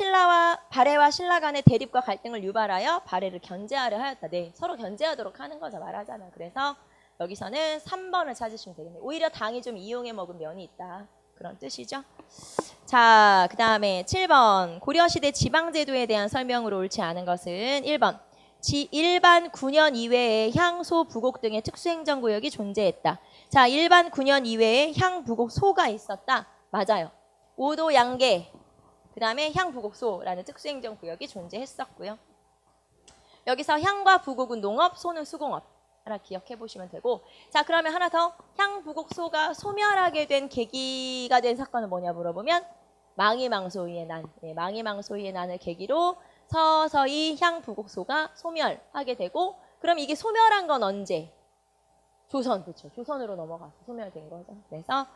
발해와 신라 간의 대립과 갈등을 유발하여 발해를 견제하려 하였다. 네, 서로 견제하도록 하는 거죠, 말하자면. 그래서 여기서는 3번을 찾으시면 되겠네요. 오히려 당이 좀 이용해 먹은 면이 있다, 그런 뜻이죠. 자, 그 다음에 7번. 고려시대 지방제도에 대한 설명으로 옳지 않은 것은 1번. 일반 군현 이외에 향, 소, 부곡 등의 특수행정구역이 존재했다. 자, 일반 군현 이외에 향, 부곡, 소가 있었다. 맞아요. 오도, 양계, 그 다음에 향, 부곡, 소라는 특수행정구역이 존재했었고요. 여기서 향과 부곡은 농업, 소는 수공업. 하나 기억해 보시면 되고. 자, 그러면 하나 더. 향, 부곡, 소가 소멸하게 된 계기가 된 사건은 뭐냐 물어보면 망이망소이의 난. 네, 망이망소이의 난을 계기로 서서히 향, 부곡, 소가 소멸하게 되고, 그럼 이게 소멸한 건 언제? 조선, 그렇죠. 조선으로 넘어가서 소멸된 거죠. 그래서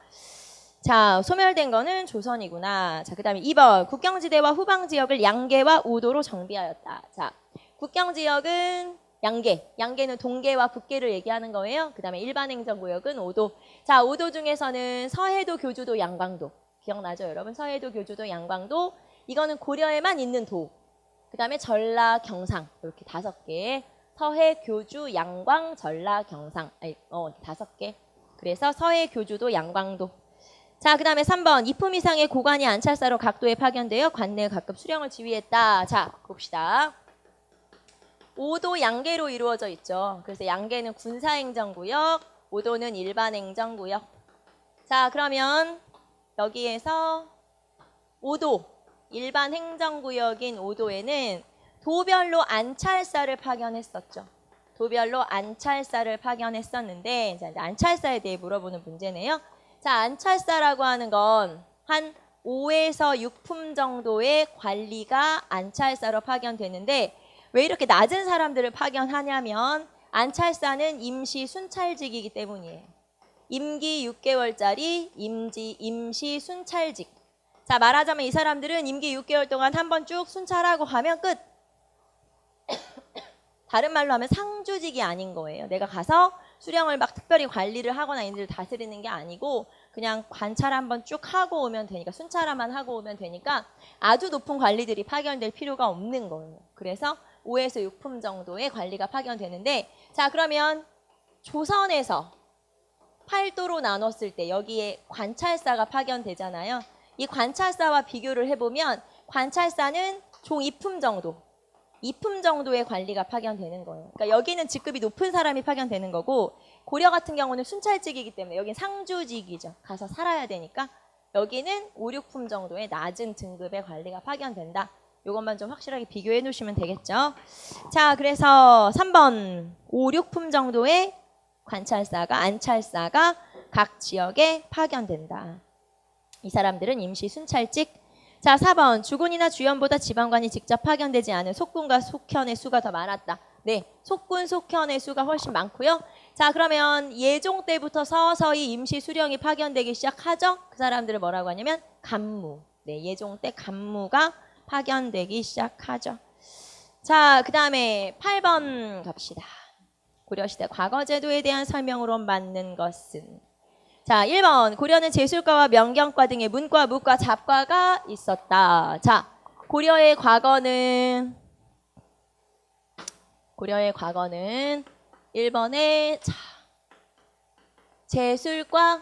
자, 소멸된 거는 조선이구나. 자, 그 다음에 2번. 국경지대와 후방지역을 양계와 오도로 정비하였다. 자, 국경지역은 양계. 양계는 동계와 북계를 얘기하는 거예요. 그 다음에 일반행정구역은 오도. 자, 오도 중에서는 서해도, 교주도, 양광도. 기억나죠, 여러분? 서해도, 교주도, 양광도. 이거는 고려에만 있는 도. 그 다음에 전라, 경상. 이렇게 5개. 서해, 교주, 양광, 전라, 경상. 5개. 그래서 서해, 교주도, 양광도. 자, 그 다음에 3번. 이품 이상의 고관이 안찰사로 각도에 파견되어 관내에 각급 수령을 지휘했다. 자, 봅시다. 오도 양계로 이루어져 있죠. 그래서 양계는 군사행정구역, 오도는 일반행정구역. 자, 그러면 여기에서 오도, 일반행정구역인 오도에는 도별로 안찰사를 파견했었죠. 도별로 안찰사를 파견했었는데, 자, 이제 안찰사에 대해 물어보는 문제네요. 자, 안찰사라고 하는 건 한 5에서 6품 정도의 관리가 안찰사로 파견되는데, 왜 이렇게 낮은 사람들을 파견하냐면 안찰사는 임시 순찰직이기 때문이에요. 임기 6개월짜리 임시 순찰직. 자, 말하자면 이 사람들은 임기 6개월 동안 한번 쭉 순찰하고 가면 끝. 다른 말로 하면 상주직이 아닌 거예요. 내가 가서 수령을 막 특별히 관리를 하거나 이들을 다스리는 게 아니고 그냥 관찰 한번 쭉 하고 오면 되니까 순찰만 하고 오면 되니까 아주 높은 관리들이 파견될 필요가 없는 거예요. 그래서 5에서 6품 정도의 관리가 파견되는데 자 그러면 조선에서 8도로 나눴을 때 여기에 관찰사가 파견되잖아요. 이 관찰사와 비교를 해보면 관찰사는 총 2품 정도 2품 정도의 관리가 파견되는 거예요. 그러니까 여기는 직급이 높은 사람이 파견되는 거고 고려 같은 경우는 순찰직이기 때문에 여기는 상주직이죠. 가서 살아야 되니까 여기는 5, 6품 정도의 낮은 등급의 관리가 파견된다. 이것만 좀 확실하게 비교해 놓으시면 되겠죠. 자, 그래서 3번 5, 6품 정도의 관찰사가 안찰사가 각 지역에 파견된다. 이 사람들은 임시 순찰직. 자, 4번 주군이나 주연보다 지방관이 직접 파견되지 않은 속군과 속현의 수가 더 많았다. 네, 속군, 속현의 수가 훨씬 많고요. 자, 그러면 예종 때부터 서서히 임시 수령이 파견되기 시작하죠. 그 사람들을 뭐라고 하냐면 간무. 네, 예종 때 간무가 파견되기 시작하죠. 자, 그 다음에 8번 갑시다. 고려시대 과거제도에 대한 설명으로 맞는 것은 자, 1번 고려는 제술과와 명경과 등의 문과, 무과, 잡과가 있었다. 자, 고려의 과거는 1번에 자, 제술과,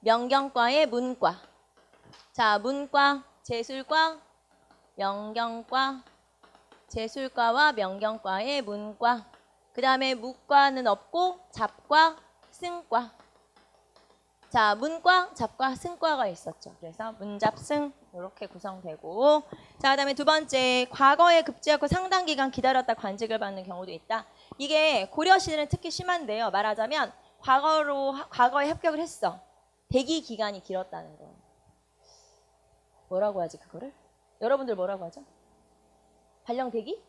명경과의 문과. 자, 문과, 제술과, 명경과, 제술과와 명경과의 문과. 그 다음에 무과는 없고 잡과, 승과. 자, 문과, 잡과, 승과가 있었죠. 그래서 문잡승 이렇게 구성되고 자, 그 다음에 두 번째 과거에 급제 않고 상당 기간 기다렸다 관직을 받는 경우도 있다. 이게 고려시대는 특히 심한데요. 말하자면 과거에 합격을 했어. 대기 기간이 길었다는 거. 뭐라고 하지 그거를? 여러분들 뭐라고 하죠? 발령대기?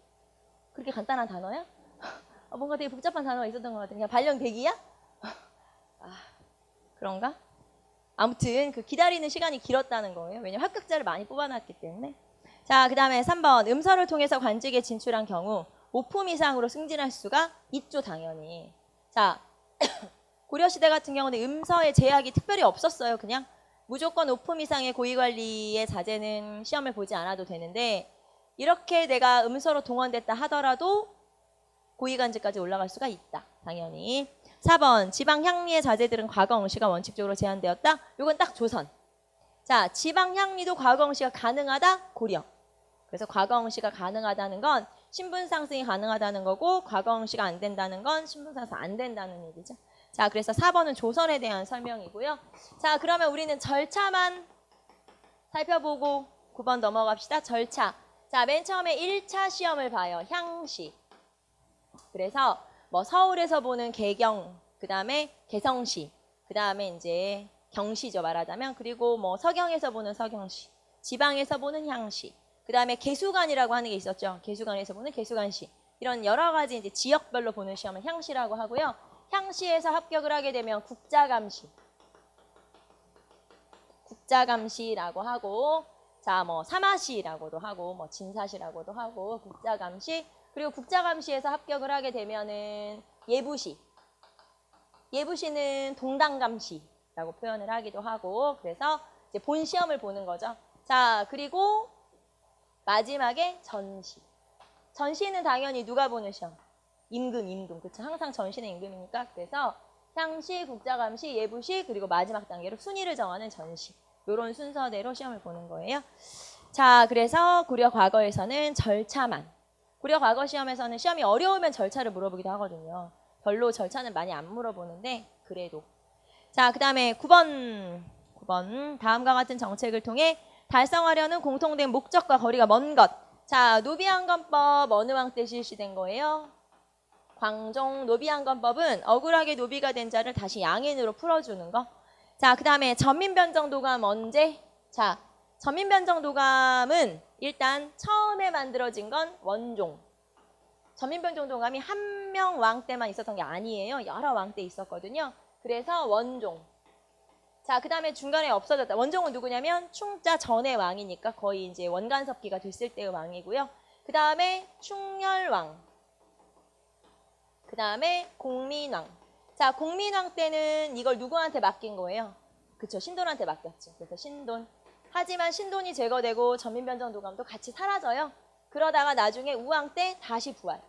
그렇게 간단한 단어야? 뭔가 되게 복잡한 단어가 있었던 것 같은데 그냥 발령대기야? 그런가? 아무튼 그 기다리는 시간이 길었다는 거예요. 왜냐면 합격자를 많이 뽑아놨기 때문에. 자, 그 다음에 3번 음서를 통해서 관직에 진출한 경우 5품 이상으로 승진할 수가 있죠, 당연히. 자, 고려시대 같은 경우는 음서에 제약이 특별히 없었어요. 그냥 무조건 5품 이상의 고위관리의 자제는 시험을 보지 않아도 되는데 이렇게 내가 음서로 동원됐다 하더라도 고위관직까지 올라갈 수가 있다. 당연히. 4번 지방 향리의 자제들은 과거 응시가 원칙적으로 제한되었다. 이건 딱 조선. 자, 지방 향리도 과거 응시가 가능하다. 고려. 그래서 과거 응시가 가능하다는 건 신분 상승이 가능하다는 거고 과거 응시가 안 된다는 건 신분 상승 안 된다는 얘기죠. 자, 그래서 4번은 조선에 대한 설명이고요. 자, 그러면 우리는 절차만 살펴보고 9번 넘어갑시다. 절차. 자, 맨 처음에 1차 시험을 봐요. 향시. 그래서 뭐 서울에서 보는 개경, 그 다음에 개성시, 그 다음에 이제 경시죠 말하자면 그리고 뭐 서경에서 보는 서경시, 지방에서 보는 향시, 그 다음에 개수관이라고 하는 게 있었죠. 개수관에서 보는 개수관시 이런 여러 가지 이제 지역별로 보는 시험은 향시라고 하고요. 향시에서 합격을 하게 되면 국자감시라고 하고 자 뭐 사마시라고도 하고 뭐 진사시라고도 하고 국자감시 그리고 국자감시에서 합격을 하게 되면은 예부시는 동당감시라고 표현을 하기도 하고 그래서 이제 본 시험을 보는 거죠. 자, 그리고 마지막에 전시는 당연히 누가 보는 시험? 임금. 그쵸? 항상 전시는 임금이니까. 그래서 향시, 국자감시, 예부시, 그리고 마지막 단계로 순위를 정하는 전시. 이런 순서대로 시험을 보는 거예요. 자, 그래서 고려 과거에서는 절차만. 고려 과거 시험에서는 시험이 어려우면 절차를 물어보기도 하거든요. 별로 절차는 많이 안 물어보는데 그래도. 자, 그 다음에 9번. 다음과 같은 정책을 통해 달성하려는 공통된 목적과 거리가 먼 것. 자, 노비한건법 어느 왕 때 실시된 거예요? 광종 노비한건법은 억울하게 노비가 된 자를 다시 양인으로 풀어주는 거. 자, 그 다음에 전민변정도감 언제? 자, 전민변정도감은 일단 처음에 만들어진 건 원종. 전민변정도감이 한 명 왕 때만 있었던 게 아니에요. 여러 왕 때 있었거든요. 그래서 원종. 자, 그 다음에 중간에 없어졌다. 원종은 누구냐면 충자 전의 왕이니까 거의 이제 원간섭기가 됐을 때의 왕이고요. 그 다음에 충렬왕. 그 다음에 공민왕. 자, 공민왕 때는 이걸 누구한테 맡긴 거예요? 그쵸, 신돈한테 맡겼죠. 그래서 신돈. 하지만 신돈이 제거되고 전민변정도감도 같이 사라져요. 그러다가 나중에 우왕 때 다시 부활.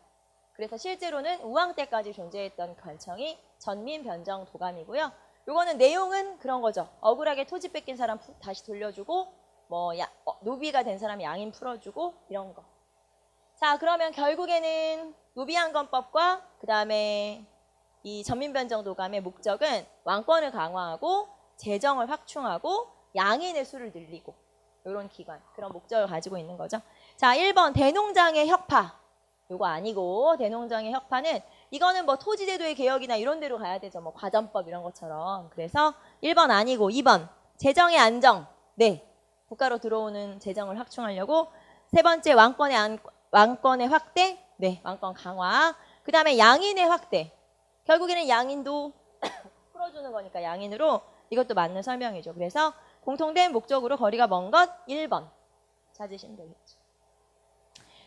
그래서 실제로는 우왕 때까지 존재했던 관청이 전민변정도감이고요. 요거는 내용은 그런 거죠. 억울하게 토지 뺏긴 사람 다시 돌려주고, 뭐 노비가 된 사람 양인 풀어주고 이런 거. 자, 그러면 결국에는 노비한건법과 그 다음에 이 전민변정도감의 목적은 왕권을 강화하고 재정을 확충하고 양인의 수를 늘리고 이런 기관, 그런 목적을 가지고 있는 거죠. 자, 1번 대농장의 혁파. 요거 아니고 대농장의 혁파는 이거는 뭐 토지제도의 개혁이나 이런 데로 가야 되죠. 뭐 과전법 이런 것처럼. 그래서 1번 아니고 2번 재정의 안정. 네. 국가로 들어오는 재정을 확충하려고. 세 번째 왕권의 확대. 네. 왕권 강화. 그 다음에 양인의 확대. 결국에는 양인도 풀어주는 거니까 양인으로 이것도 맞는 설명이죠. 그래서 공통된 목적으로 거리가 먼 것 1번 찾으시면 되겠죠.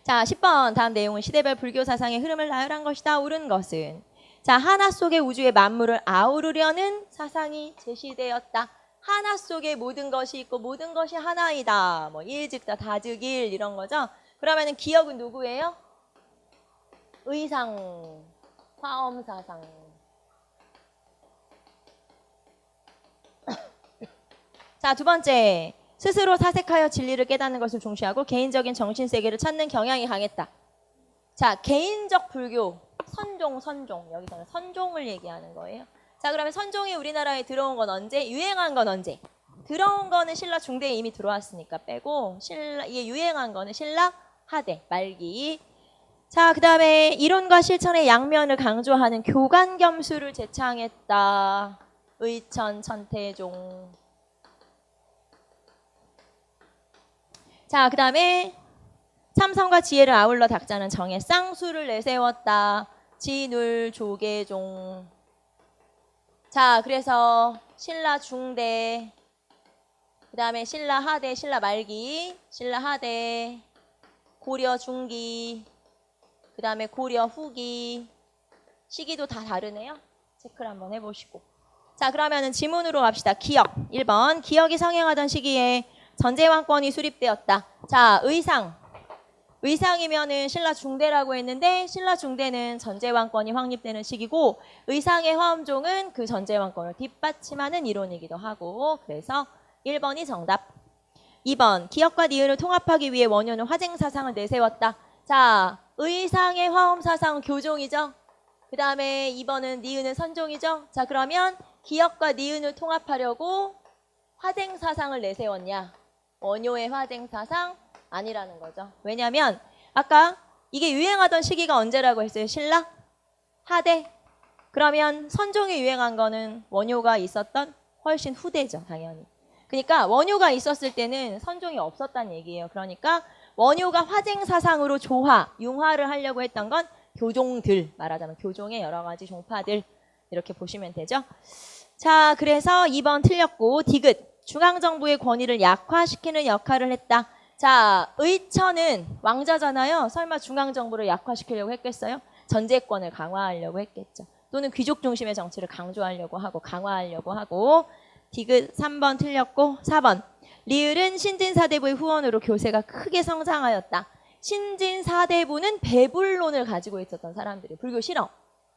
자, 10번 다음 내용은 시대별 불교 사상의 흐름을 나열한 것이다. 옳은 것은 자, 하나 속의 우주의 만물을 아우르려는 사상이 제시되었다. 하나 속에 모든 것이 있고 모든 것이 하나이다. 뭐 일즉다, 다즉일 이런 거죠. 그러면은 기억은 누구예요? 의상, 화엄사상. 자, 두 번째. 스스로 사색하여 진리를 깨닫는 것을 중시하고 개인적인 정신세계를 찾는 경향이 강했다. 자, 개인적 불교, 선종. 여기서는 선종을 얘기하는 거예요. 자, 그러면 선종이 우리나라에 들어온 건 언제? 유행한 건 언제? 들어온 거는 신라 중대에 이미 들어왔으니까 빼고 이게 유행한 거는 신라 하대 말기. 자, 그 다음에 이론과 실천의 양면을 강조하는 교관겸수를 제창했다. 의천, 천태종. 자, 그 다음에 참선과 지혜를 아울러 닦자는 정의 쌍수를 내세웠다. 진울, 조계종. 자, 그래서 신라 중대, 그 다음에 신라 하대, 신라 말기, 신라 하대, 고려 중기, 그 다음에 고려 후기. 시기도 다 다르네요. 체크를 한번 해보시고. 자, 그러면은 지문으로 갑시다. 기역. 1번. 기역이 성행하던 시기에 전제왕권이 수립되었다. 자, 의상이면은 신라 중대라고 했는데 신라 중대는 전제왕권이 확립되는 시기고 의상의 화엄종은 그 전제왕권을 뒷받침하는 이론이기도 하고 그래서 1번이 정답. 2번 기역과 니은을 통합하기 위해 원효는 화쟁사상을 내세웠다. 자, 의상의 화엄사상은 교종이죠. 그 다음에 2번은 니은은 선종이죠. 자, 그러면 기역과 니은을 통합하려고 화쟁사상을 내세웠냐? 원효의 화쟁사상 아니라는 거죠. 왜냐하면 아까 이게 유행하던 시기가 언제라고 했어요? 신라? 하대? 그러면 선종이 유행한 거는 원효가 있었던 훨씬 후대죠. 당연히. 그러니까 원효가 있었을 때는 선종이 없었다는 얘기예요. 그러니까 원효가 화쟁사상으로 융화를 하려고 했던 건 교종들, 말하자면 교종의 여러 가지 종파들 이렇게 보시면 되죠. 자, 그래서 2번 틀렸고 디귿. 중앙정부의 권위를 약화시키는 역할을 했다. 자, 의천은 왕자잖아요. 설마 중앙정부를 약화시키려고 했겠어요? 전제권을 강화하려고 했겠죠. 또는 귀족 중심의 정치를 강조하려고 하고 강화하려고 하고. 디귿 3번 틀렸고 4번. 리을은 신진사대부의 후원으로 교세가 크게 성장하였다. 신진사대부는 배불론을 가지고 있었던 사람들이 불교 싫어.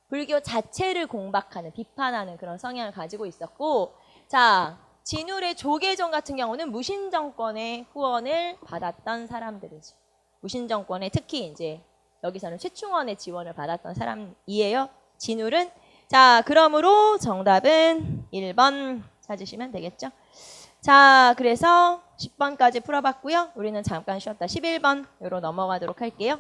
불교 자체를 공박하는, 비판하는 그런 성향을 가지고 있었고, 자, 진울의 조계종 같은 경우는 무신정권의 후원을 받았던 사람들이죠. 무신정권의 특히 이제 여기서는 최충원의 지원을 받았던 사람이에요. 진울은. 자, 그러므로 정답은 1번 찾으시면 되겠죠. 자, 그래서 10번까지 풀어봤고요. 우리는 잠깐 쉬었다 11번으로 넘어가도록 할게요.